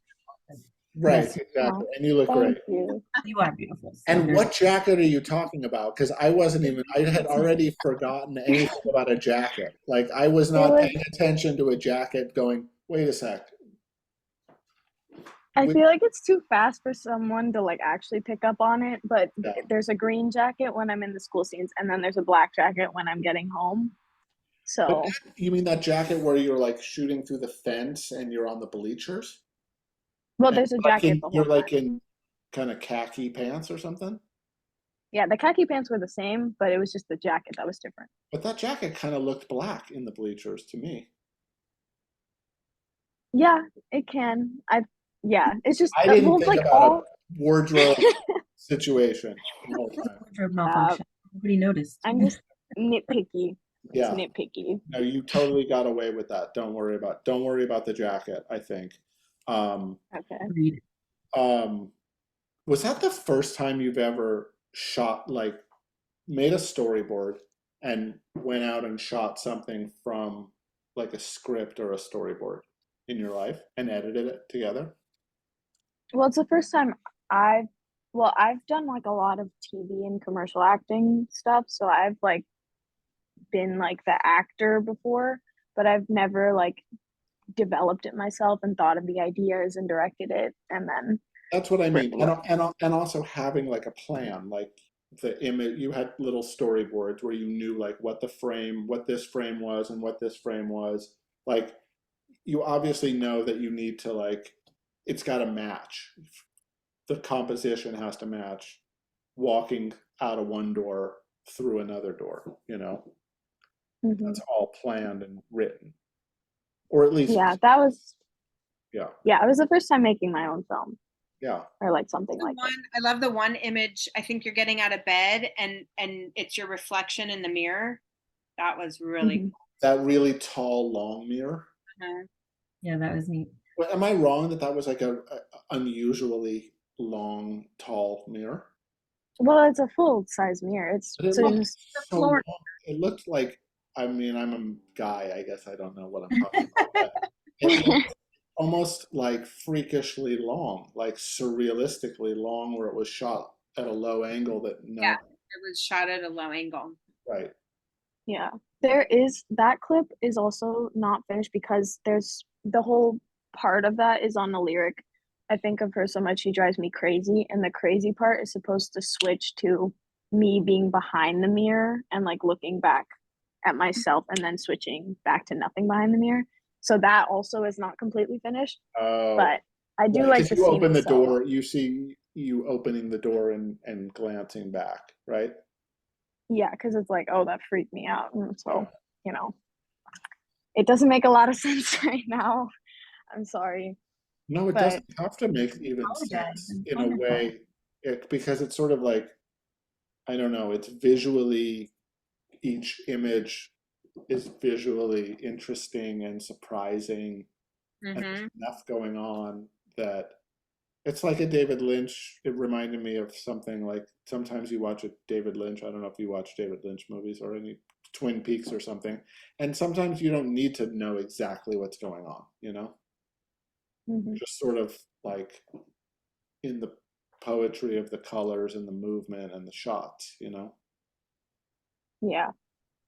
B: Right,
A: Yes.
B: exactly. And you look
C: Thank
B: great.
C: you.
A: You are beautiful. So
B: And
A: there's-
B: what jacket are you talking about? Because I wasn't even, I had already forgotten anything about a jacket. Like I was not
C: was-
B: paying attention to a jacket going, wait a sec.
C: I
B: We-
C: feel like it's too fast for someone to like actually pick up on it, but
B: Yeah.
C: there's a green jacket when I'm in the school scenes, and then there's a black jacket when I'm getting home. So
B: But you mean that jacket where you're like shooting through the fence and you're on the bleachers?
C: well,
B: And
C: there's a
B: you're like
C: jacket
B: in-
C: the whole
B: You're like
C: time.
B: in kind of khaki pants or something?
C: Yeah, the khaki pants were the same, but it was just the jacket that was different.
B: But that jacket kind of looked black in the bleachers to me.
C: Yeah, it can. Yeah, it's just
B: I didn't
C: well,
B: think
C: like
B: about
C: all
B: a wardrobe situation the whole time.
A: Wardrobe malfunction. Nobody noticed.
C: I'm just nitpicky.
B: Yeah.
C: It's nitpicky.
B: No, you totally got away with that. Don't worry about the jacket, I think.
C: Okay.
A: Agreed.
B: Was that the first time you've ever shot, like made a storyboard and went out and shot something from like a script or a storyboard in your life and edited it together?
C: Well, it's the first time I've done like a lot of TV and commercial acting stuff, so I've like been like the actor before, but I've never like developed it myself and thought of the ideas and directed it and then
B: That's what I mean.
C: Right.
B: And also having like a plan, like the image, you had little storyboards where you knew like what this frame was and what this frame was. Like you obviously know that you need to like, it's got to match. The composition has to match walking out of one door through another door, you know?
C: Mhm.
B: That's all planned and written. Or at least,
C: Yeah, that was
B: yeah,
C: it was the first time making my own film
B: yeah.
C: or like something
E: the
C: like that.
E: I love the one image. I think you're getting out of bed and it's your reflection in the mirror. That was really
C: Mhm.
B: That really tall, long mirror.
E: cool.
A: Yeah, that was neat.
B: Well, am I wrong that was like a unusually long, tall mirror?
C: Well, it's a full size mirror. It's
B: But it
C: so
B: looked
C: just
B: so
C: floor.
B: long. It looked like, I mean, I'm a guy, I guess I don't know what I'm talking about. But it looked almost like freakishly long, like surrealistically long, where it was shot at a low angle that
E: Yeah. It was shot at a low angle.
B: Right.
C: Yeah. That clip is also not finished because there's the whole part of that is on the lyric. I think of her so much she drives me crazy, and the crazy part is supposed to switch to me being behind the mirror and like looking back at myself and then switching back to nothing behind the mirror. So that also is not completely finished,
B: Oh,
C: but I do
B: right,
C: like
B: 'cause
C: the
B: you
C: scene
B: open the
C: itself.
B: door, you see you opening the door and glancing back, right?
C: Yeah, because it's like, oh, that freaked me out. And so,
B: Yeah.
C: you know, it doesn't make a lot of sense right now. I'm sorry.
B: No, it
C: But
B: doesn't have to make even
A: Apologize.
B: sense
A: It's
B: in a
A: wonderful.
B: way, because it's sort of like, I don't know, it's visually, each image is visually interesting and surprising, and there's
E: Mm-hmm.
B: enough going on that it's like a David Lynch. It reminded me of something like sometimes you watch a David Lynch. I don't know if you watch David Lynch movies or any Twin Peaks or something, and sometimes you don't need to know exactly what's going on, you know?
C: mhm,
B: Just sort of like in the poetry of the colors and the movement and the shots, you know?
C: yeah,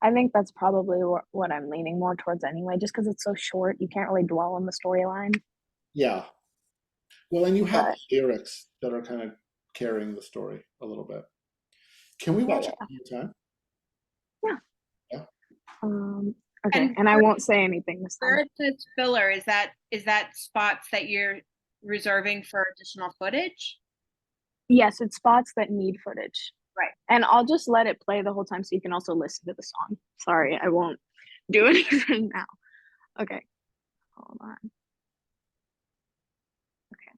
C: I think that's probably what I'm leaning more towards anyway, just because it's so short. You can't really dwell on the storyline.
B: Yeah. Well, and you have
C: But
B: lyrics that are kind of carrying the story a little bit. Can we
C: yeah,
B: watch
C: yeah,
B: it one more time?
C: yeah.
B: Yeah.
C: Okay,
E: And
C: and I won't say anything this
E: where
C: time.
E: it says filler, is that spots that you're reserving for additional footage?
C: Yes, it's spots that need footage.
E: Right.
C: And I'll just let it play the whole time so you can also listen to the song. Sorry, I won't do anything now. Okay, hold on. Okay.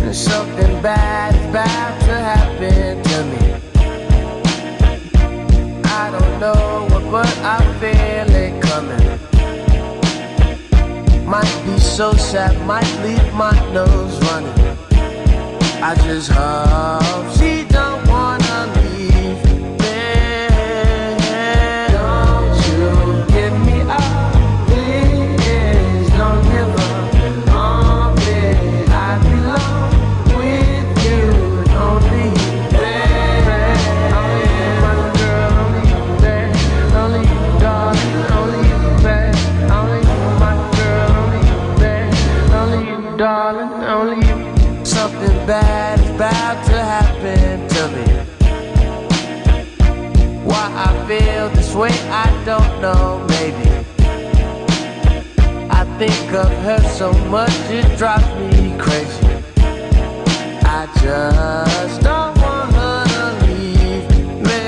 H: There's something bad about to happen to me. I don't know what, but I feel it coming. Might be so sad, might leave my nose running. I just hope she don't wanna leave me. Don't you give me up, please. Don't give up on me. I belong with you, and only you, baby. Only you, my girl, only you, baby. Only you, darling, only you, baby. Only you, my girl, only you, baby. Only you, darling, only you. Something bad is about to happen to me. Why I feel this way, I don't know, maybe. I think of her so much, it drives me crazy. I just don't want her to leave me.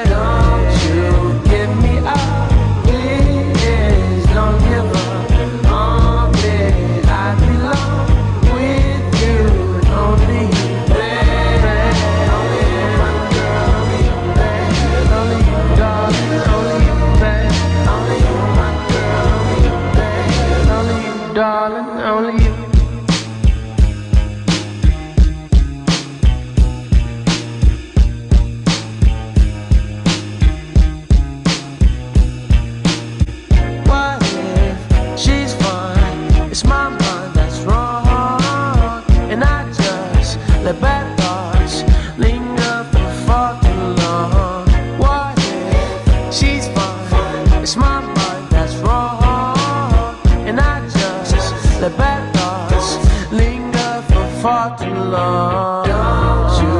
H: Don't you give me up, please. Don't give up on me. I belong with you, and only you, baby. Only you, my girl, only you, baby. Only you, darling, only you, baby. Only you, my girl, only you, baby. Only you, darling, only you. What if she's fine? It's my mind that's wrong, and I just let bad thoughts linger for far too long. What if she's fine? It's my mind that's wrong, and I just let bad thoughts linger for far too long. Don't you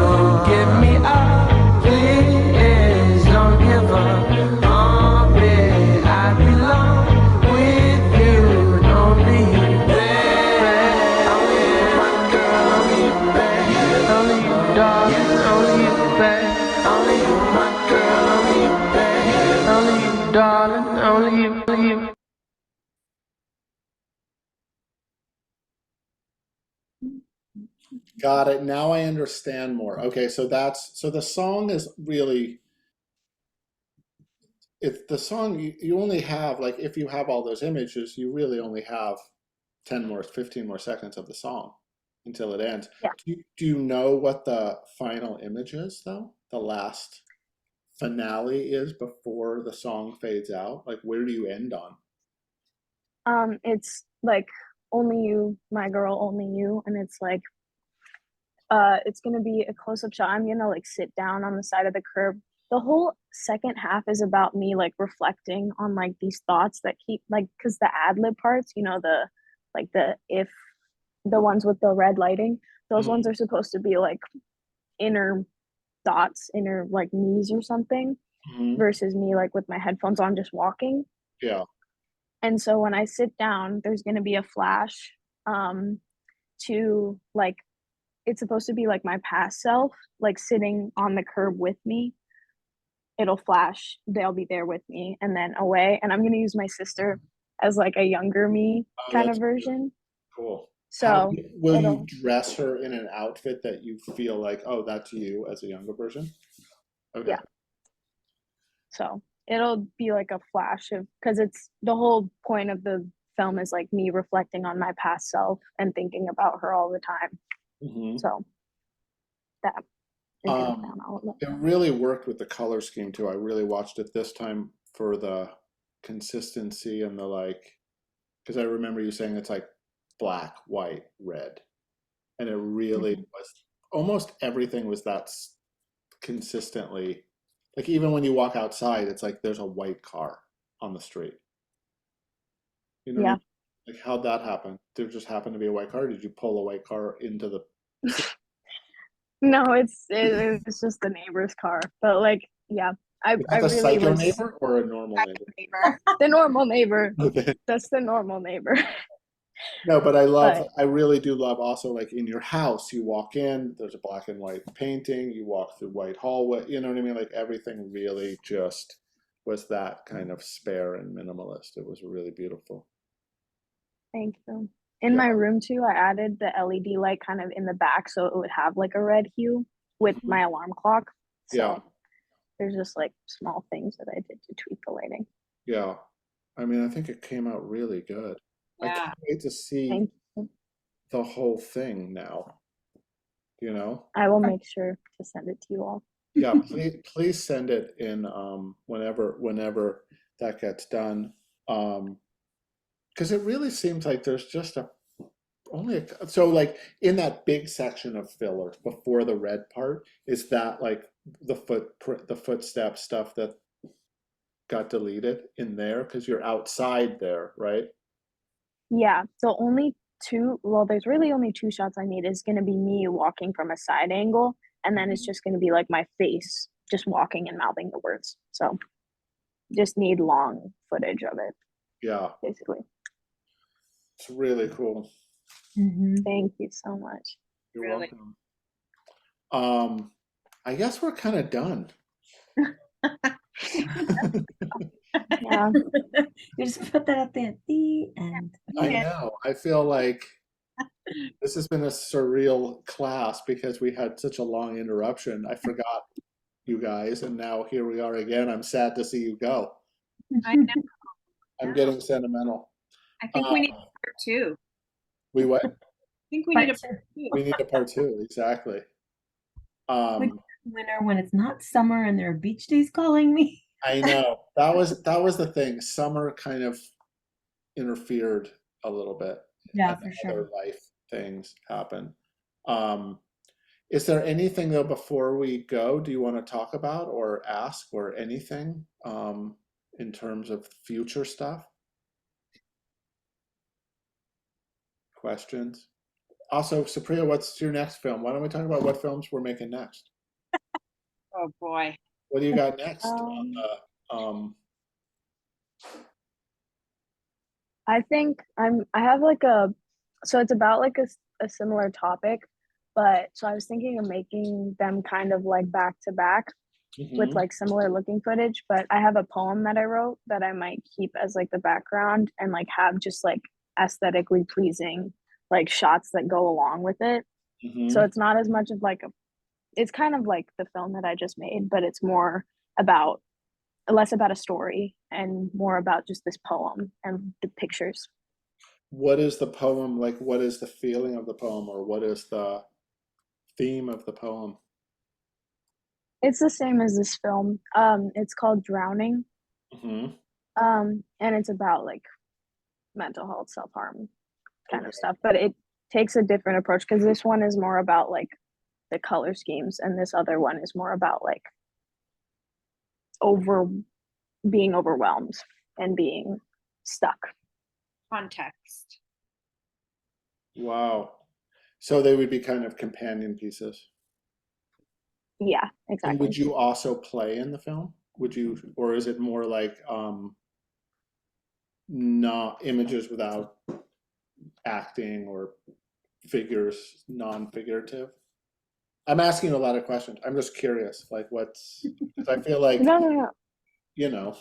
H: give me up, please. Don't give up on me. I belong with you, and only you, baby. Only you, my girl, only you, baby. Only you, darling, only you, baby. Only you, my girl, only you, baby. Only you, darling, only you, only you.
B: Got it. Now I understand more. Okay, so the song is really it's the song you only have like if you have all those images, you really only have 15 more seconds of the song until it ends.
C: Yeah.
B: Do you know what the final image is though? The last finale is before the song fades out? Like where do you end on?
C: It's like only you, my girl, only you, and it's like it's gonna be a close-up shot. I'm gonna like sit down on the side of the curb. The whole second half is about me like reflecting on like these thoughts that keep like because the ad lib parts, you know, the like the if the ones with the red lighting, those
B: Mhm.
C: ones are supposed to be like inner thoughts, inner like me's or something,
B: Mhm.
C: versus me like with my headphones on just walking.
B: Yeah.
C: And so when I sit down, there's gonna be a flash to like it's supposed to be like my past self, like sitting on the curb with me. It'll flash, they'll be there with me, and then away. And I'm gonna use my sister as like a younger me
B: Oh,
C: kind of
B: that's
C: version.
B: cool. How
C: So
B: will you
C: it'll
B: dress her in an outfit that you feel like, oh, that's you as a younger version? Okay.
C: Yeah. So it'll be like a flash of because it's the whole point of the film is like me reflecting on my past self and thinking about her all the time.
B: Mhm.
C: So that is gonna play
B: Um,
C: on all of
B: it
C: it.
B: really worked with the color scheme too. I really watched it this time for the consistency and the like, because I remember you saying it's like black, white, red, and it really
C: Mhm.
B: was almost everything was consistently like even when you walk outside, it's like there's a white car on the street. You know what I
C: Yeah.
B: mean? Like how'd that happen? There just happened to be a white car? Did you pull a white car into the
C: No, it's just the neighbor's car. But like, yeah,
B: is
C: I
B: that the
C: really
B: psycho
C: was
B: neighbor or a normal neighbor?
E: Neighbor.
C: the normal neighbor.
B: Okay.
C: That's the normal neighbor.
B: No, but
C: But
B: I really do love also like in your house, you walk in, there's a black and white painting, you walk through white hallway, you know what I mean? Like everything really just was that kind of spare and minimalist. It was really beautiful.
C: thank you. In
B: Yeah.
C: my room too, I added the LED light kind of in the back so it would have like a red hue with
B: Mhm.
C: my alarm clock.
B: Yeah.
C: So there's just like small things that I did to tweak the lighting.
B: Yeah. I mean, I think it came out really good. I
E: Yeah.
B: can't wait to see
C: Thank you.
B: the whole thing now, you know?
C: I will make sure to send it to you all.
B: Yeah, please send it in whenever that gets done. Because it really seems like there's just so like in that big section of filler before the red part, is that like the footstep stuff that got deleted in there because you're outside there, right?
C: Yeah, so only two, well, there's really only two shots I need. It's gonna be me walking from a side angle, and then it's just gonna be like my face just walking and mouthing the words. So just need long footage of it,
B: Yeah,
C: basically.
B: it's really cool.
A: Mhm.
C: Thank you so much.
B: You're
E: Really.
B: welcome. I guess we're kind of done.
C: Yeah,
A: You just put that at the end.
B: I
E: Yeah.
B: know. I feel like this has been a surreal class because we had such a long interruption. I forgot you guys, and now here we are again. I'm sad to see you go.
E: I know.
B: I'm
E: Yeah.
B: getting sentimental.
E: I think we need
B: Um,
E: part two.
B: we what?
E: I think we need a
A: Part two.
E: part two.
B: We need a part two, exactly.
A: Winter when it's not summer and there are beach days calling me.
B: I know that was the thing. Summer kind of interfered a little bit,
A: Yeah,
B: and
A: for
B: other
A: sure.
B: life things happen. Um, is there anything though before we go? Do you want to talk about or ask or anything in terms of future stuff? Questions? Also, Supriya, what's your next film? Why don't we talk about what films we're making next?
E: Oh boy.
B: What do you got next on
C: um,
B: the
C: I think I have like so it's about like a similar topic, but so I was thinking of making them kind of like back to back with
B: mhm.
C: like similar looking footage, but I have a poem that I wrote that I might keep as like the background and like have just like aesthetically pleasing like shots that go along with it. So
B: Mhm.
C: it's not as much of like it's kind of like the film that I just made, but it's more about less about a story and more about just this poem and the pictures.
B: What is the poem like? What is the feeling of the poem, or what is the theme of the poem?
C: It's the same as this film. It's called Drowning.
B: Hmm.
C: And it's about like mental health, self-harm kind
B: Okay.
C: of stuff, but it takes a different approach because this one is more about like the color schemes and this other one is more about like being overwhelmed and being stuck.
E: Context.
B: Wow. So they would be kind of companion pieces.
C: Yeah,
B: And
C: exactly.
B: would you also play in the film? Would you, or is it more like not images without acting or figures, non-figurative? I'm asking a lot of questions. I'm just curious, like what's, because I feel like,
C: No.
B: you know,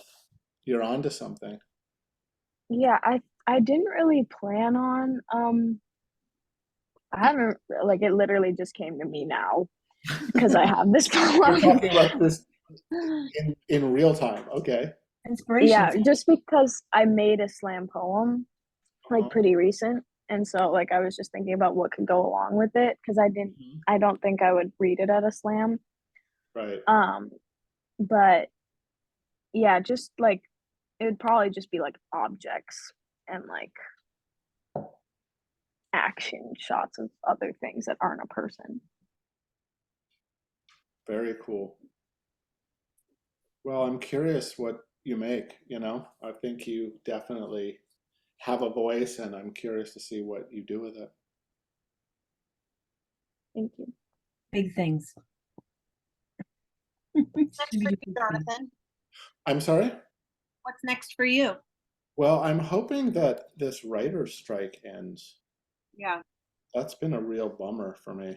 B: you're onto something.
C: Yeah, I didn't really plan on I haven't like it literally just came to me now because I have this
B: We're
C: poem.
B: talking about this in real time. Okay.
A: Inspiration.
C: Yeah, just because I made a slam poem like pretty recent, and so like I was just thinking about what could go along with it because I don't think I would read it at a slam.
B: Right.
C: But yeah, just like it would probably just be like objects and like action shots of other things that aren't a person.
B: Very cool. Well, I'm curious what you make, I think you definitely have a voice, and I'm curious to see what you do with it.
C: Thank you.
A: Big things.
E: What's next for you, Jonathan?
B: I'm sorry?
E: What's next for you?
B: Well, I'm hoping that this writer's strike ends.
E: Yeah.
B: That's been a real bummer for me.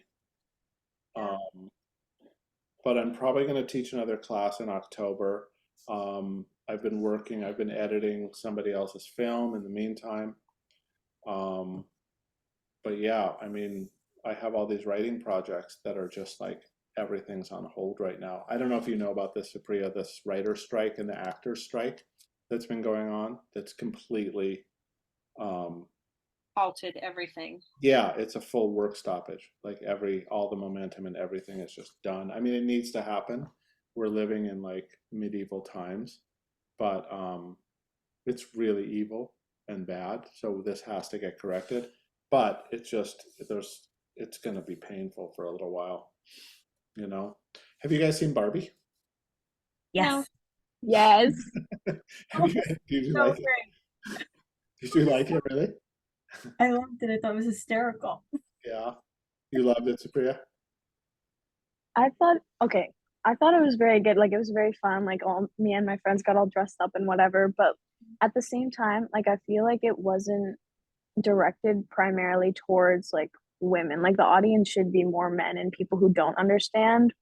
B: But I'm probably going to teach another class in October. I've been editing somebody else's film in the meantime. But yeah, I mean, I have all these writing projects that are just like everything's on hold right now. I don't know if you know about this, Supriya, this writer's strike and the actor's strike that's been going on. That's completely
E: Halted everything.
B: yeah, it's a full work stoppage. Like all the momentum and everything is just done. I mean, it needs to happen. We're living in like medieval times, but it's really evil and bad. So this has to get corrected. But it's going to be painful for a little while, Have you guys seen Barbie?
A: Yes.
C: Yes.
B: Did you like it? Did you like it, really?
A: I loved it. I thought it was hysterical.
B: Yeah. You loved it, Supriya?
C: I thought it was very good. Like it was very fun. Like all me and my friends got all dressed up and whatever. But at the same time, like I feel like it wasn't directed primarily towards like women. Like the audience should be more men and people who don't understand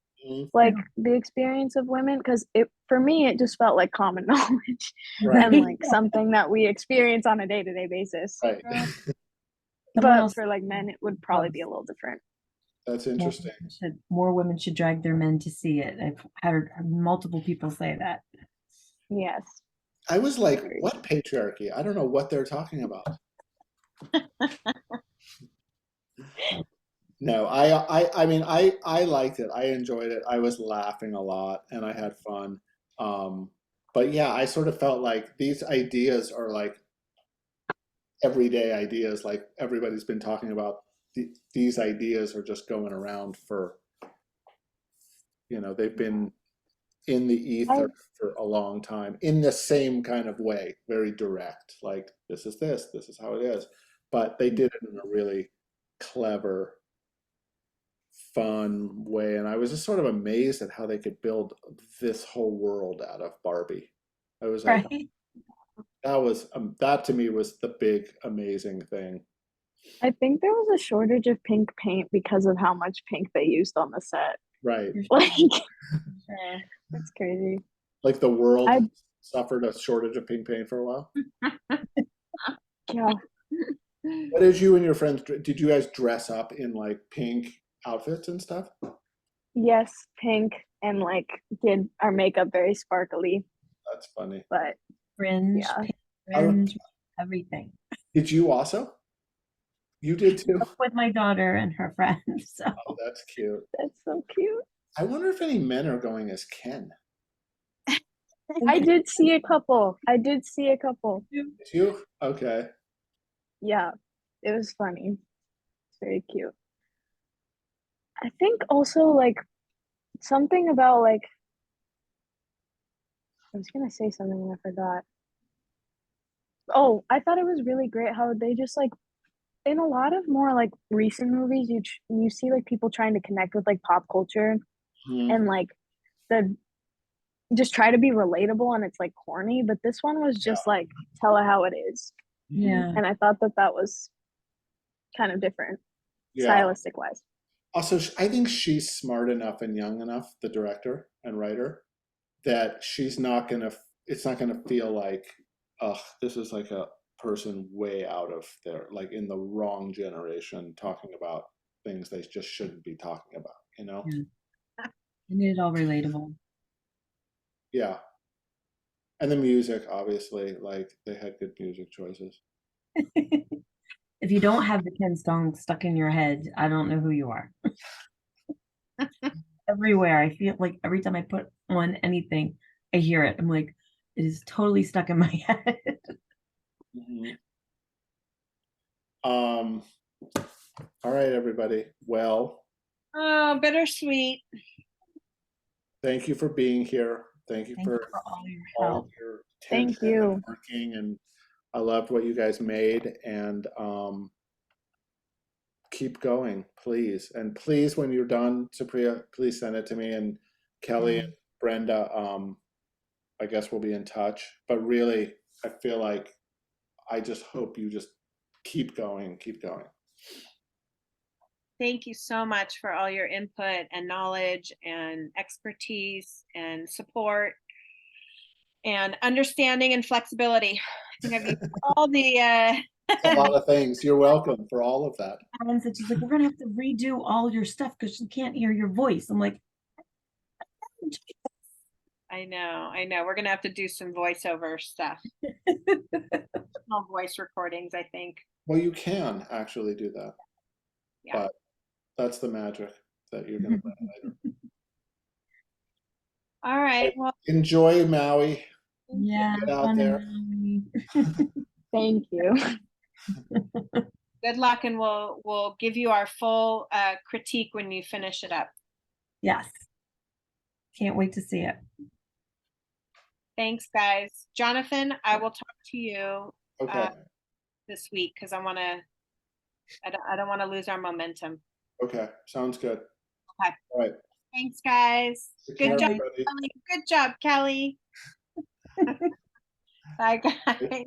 C: like the experience of women. Because for me, it just felt like common knowledge and like something that we experience on a day-to-day basis.
B: Right.
C: But for like men, it would probably be a little different.
B: That's interesting.
A: More women should drag their men to see it. I've heard multiple people say that.
C: Yes.
B: I was like, what patriarchy? I don't know what they're talking about. No, I mean, I liked it. I enjoyed it. I was laughing a lot and I had fun. But yeah, I sort of felt like these ideas are like everyday ideas. Like everybody's been talking about these ideas are just going around for, they've been in the ether for a long time in the same kind of way, very direct, like this is how it is. But they did it in a really clever, fun way. And I was just sort of amazed at how they could build this whole world out of Barbie. I was like, that to me was the big, amazing thing.
C: I think there was a shortage of pink paint because of how much pink they used on the set.
B: Right.
C: Like, that's crazy.
B: Like the world suffered a shortage of pink paint for a while.
C: Yeah.
B: What did you and your friends, did you guys dress up in like pink outfits and stuff?
C: Yes, pink, and like did our makeup very sparkly.
B: That's funny.
C: But
A: Fringe,
C: Yeah.
A: pink
B: I don't-
A: fringe, everything.
B: Did you also? You did too?
A: With my daughter and her friends. So
B: Oh, that's cute.
C: that's so cute.
B: I wonder if any men are going as Ken.
C: I did see a couple.
B: Did you? Okay.
C: Yeah, it was funny. It's very cute. I think also like something about like I was gonna say something and I forgot. Oh, I thought it was really great how they just like in a lot of more like recent movies you see like people trying to connect with like pop culture
B: Hmm.
C: and like the just try to be relatable and it's like corny, but this one was just like tell it how it is.
A: yeah.
C: And I thought that that was kind of different
B: Yeah.
C: stylistic wise.
B: Also, I think she's smart enough and young enough, the director and writer, that she's not gonna. It's not gonna feel like, ugh, this is like a person way out of their, like in the wrong generation, talking about things they just shouldn't be talking about. You know?
A: I made it all relatable.
B: Yeah. And the music, obviously, like they had good music choices.
A: If you don't have the Ken song stuck in your head, I don't know who you are. Everywhere. I feel like every time I put on anything, I hear it. I'm like, it is totally stuck in my head.
B: Mhm. All right, everybody. Well,
E: Oh, bittersweet.
B: thank you for being here. Thank you
A: Thank you
B: for
A: for all your
B: all
A: help.
B: of your
C: Thank
B: attention
C: you.
B: and working, and I loved what you guys made, and keep going, please. And please, when you're done, Supriya, please send it to me, and Kelly and Brenda, I guess we'll be in touch. But really, I feel like I just hope you just keep going, keep going.
E: Thank you so much for all your input and knowledge and expertise and support and understanding and flexibility. I think I've used all the
B: A lot of things. You're welcome for all of that.
A: And said, she's like, we're gonna have to redo all your stuff because she can't hear your voice. I'm like,
E: I know. We're gonna have to do some voiceover stuff. Small voice recordings, I think.
B: Well, you can actually do that.
E: Yeah.
B: But that's the magic that you're going to bring later.
E: All right. Well,
B: Enjoy Maui.
A: yeah,
B: Get out
A: fun
B: there.
A: and
C: Thank you.
E: good luck, and we'll give you our full critique when you finish it up.
A: yes. Can't wait to see it.
E: Thanks, guys. Jonathan, I will talk to you
B: Okay.
E: this week because I don't want to lose our momentum.
B: Okay. Sounds good.
E: Okay.
B: All right.
E: Thanks, guys.
B: Take
E: Good
B: care,
E: job,
B: everybody.
E: Kelly. Good job, Kelly. Bye, guys.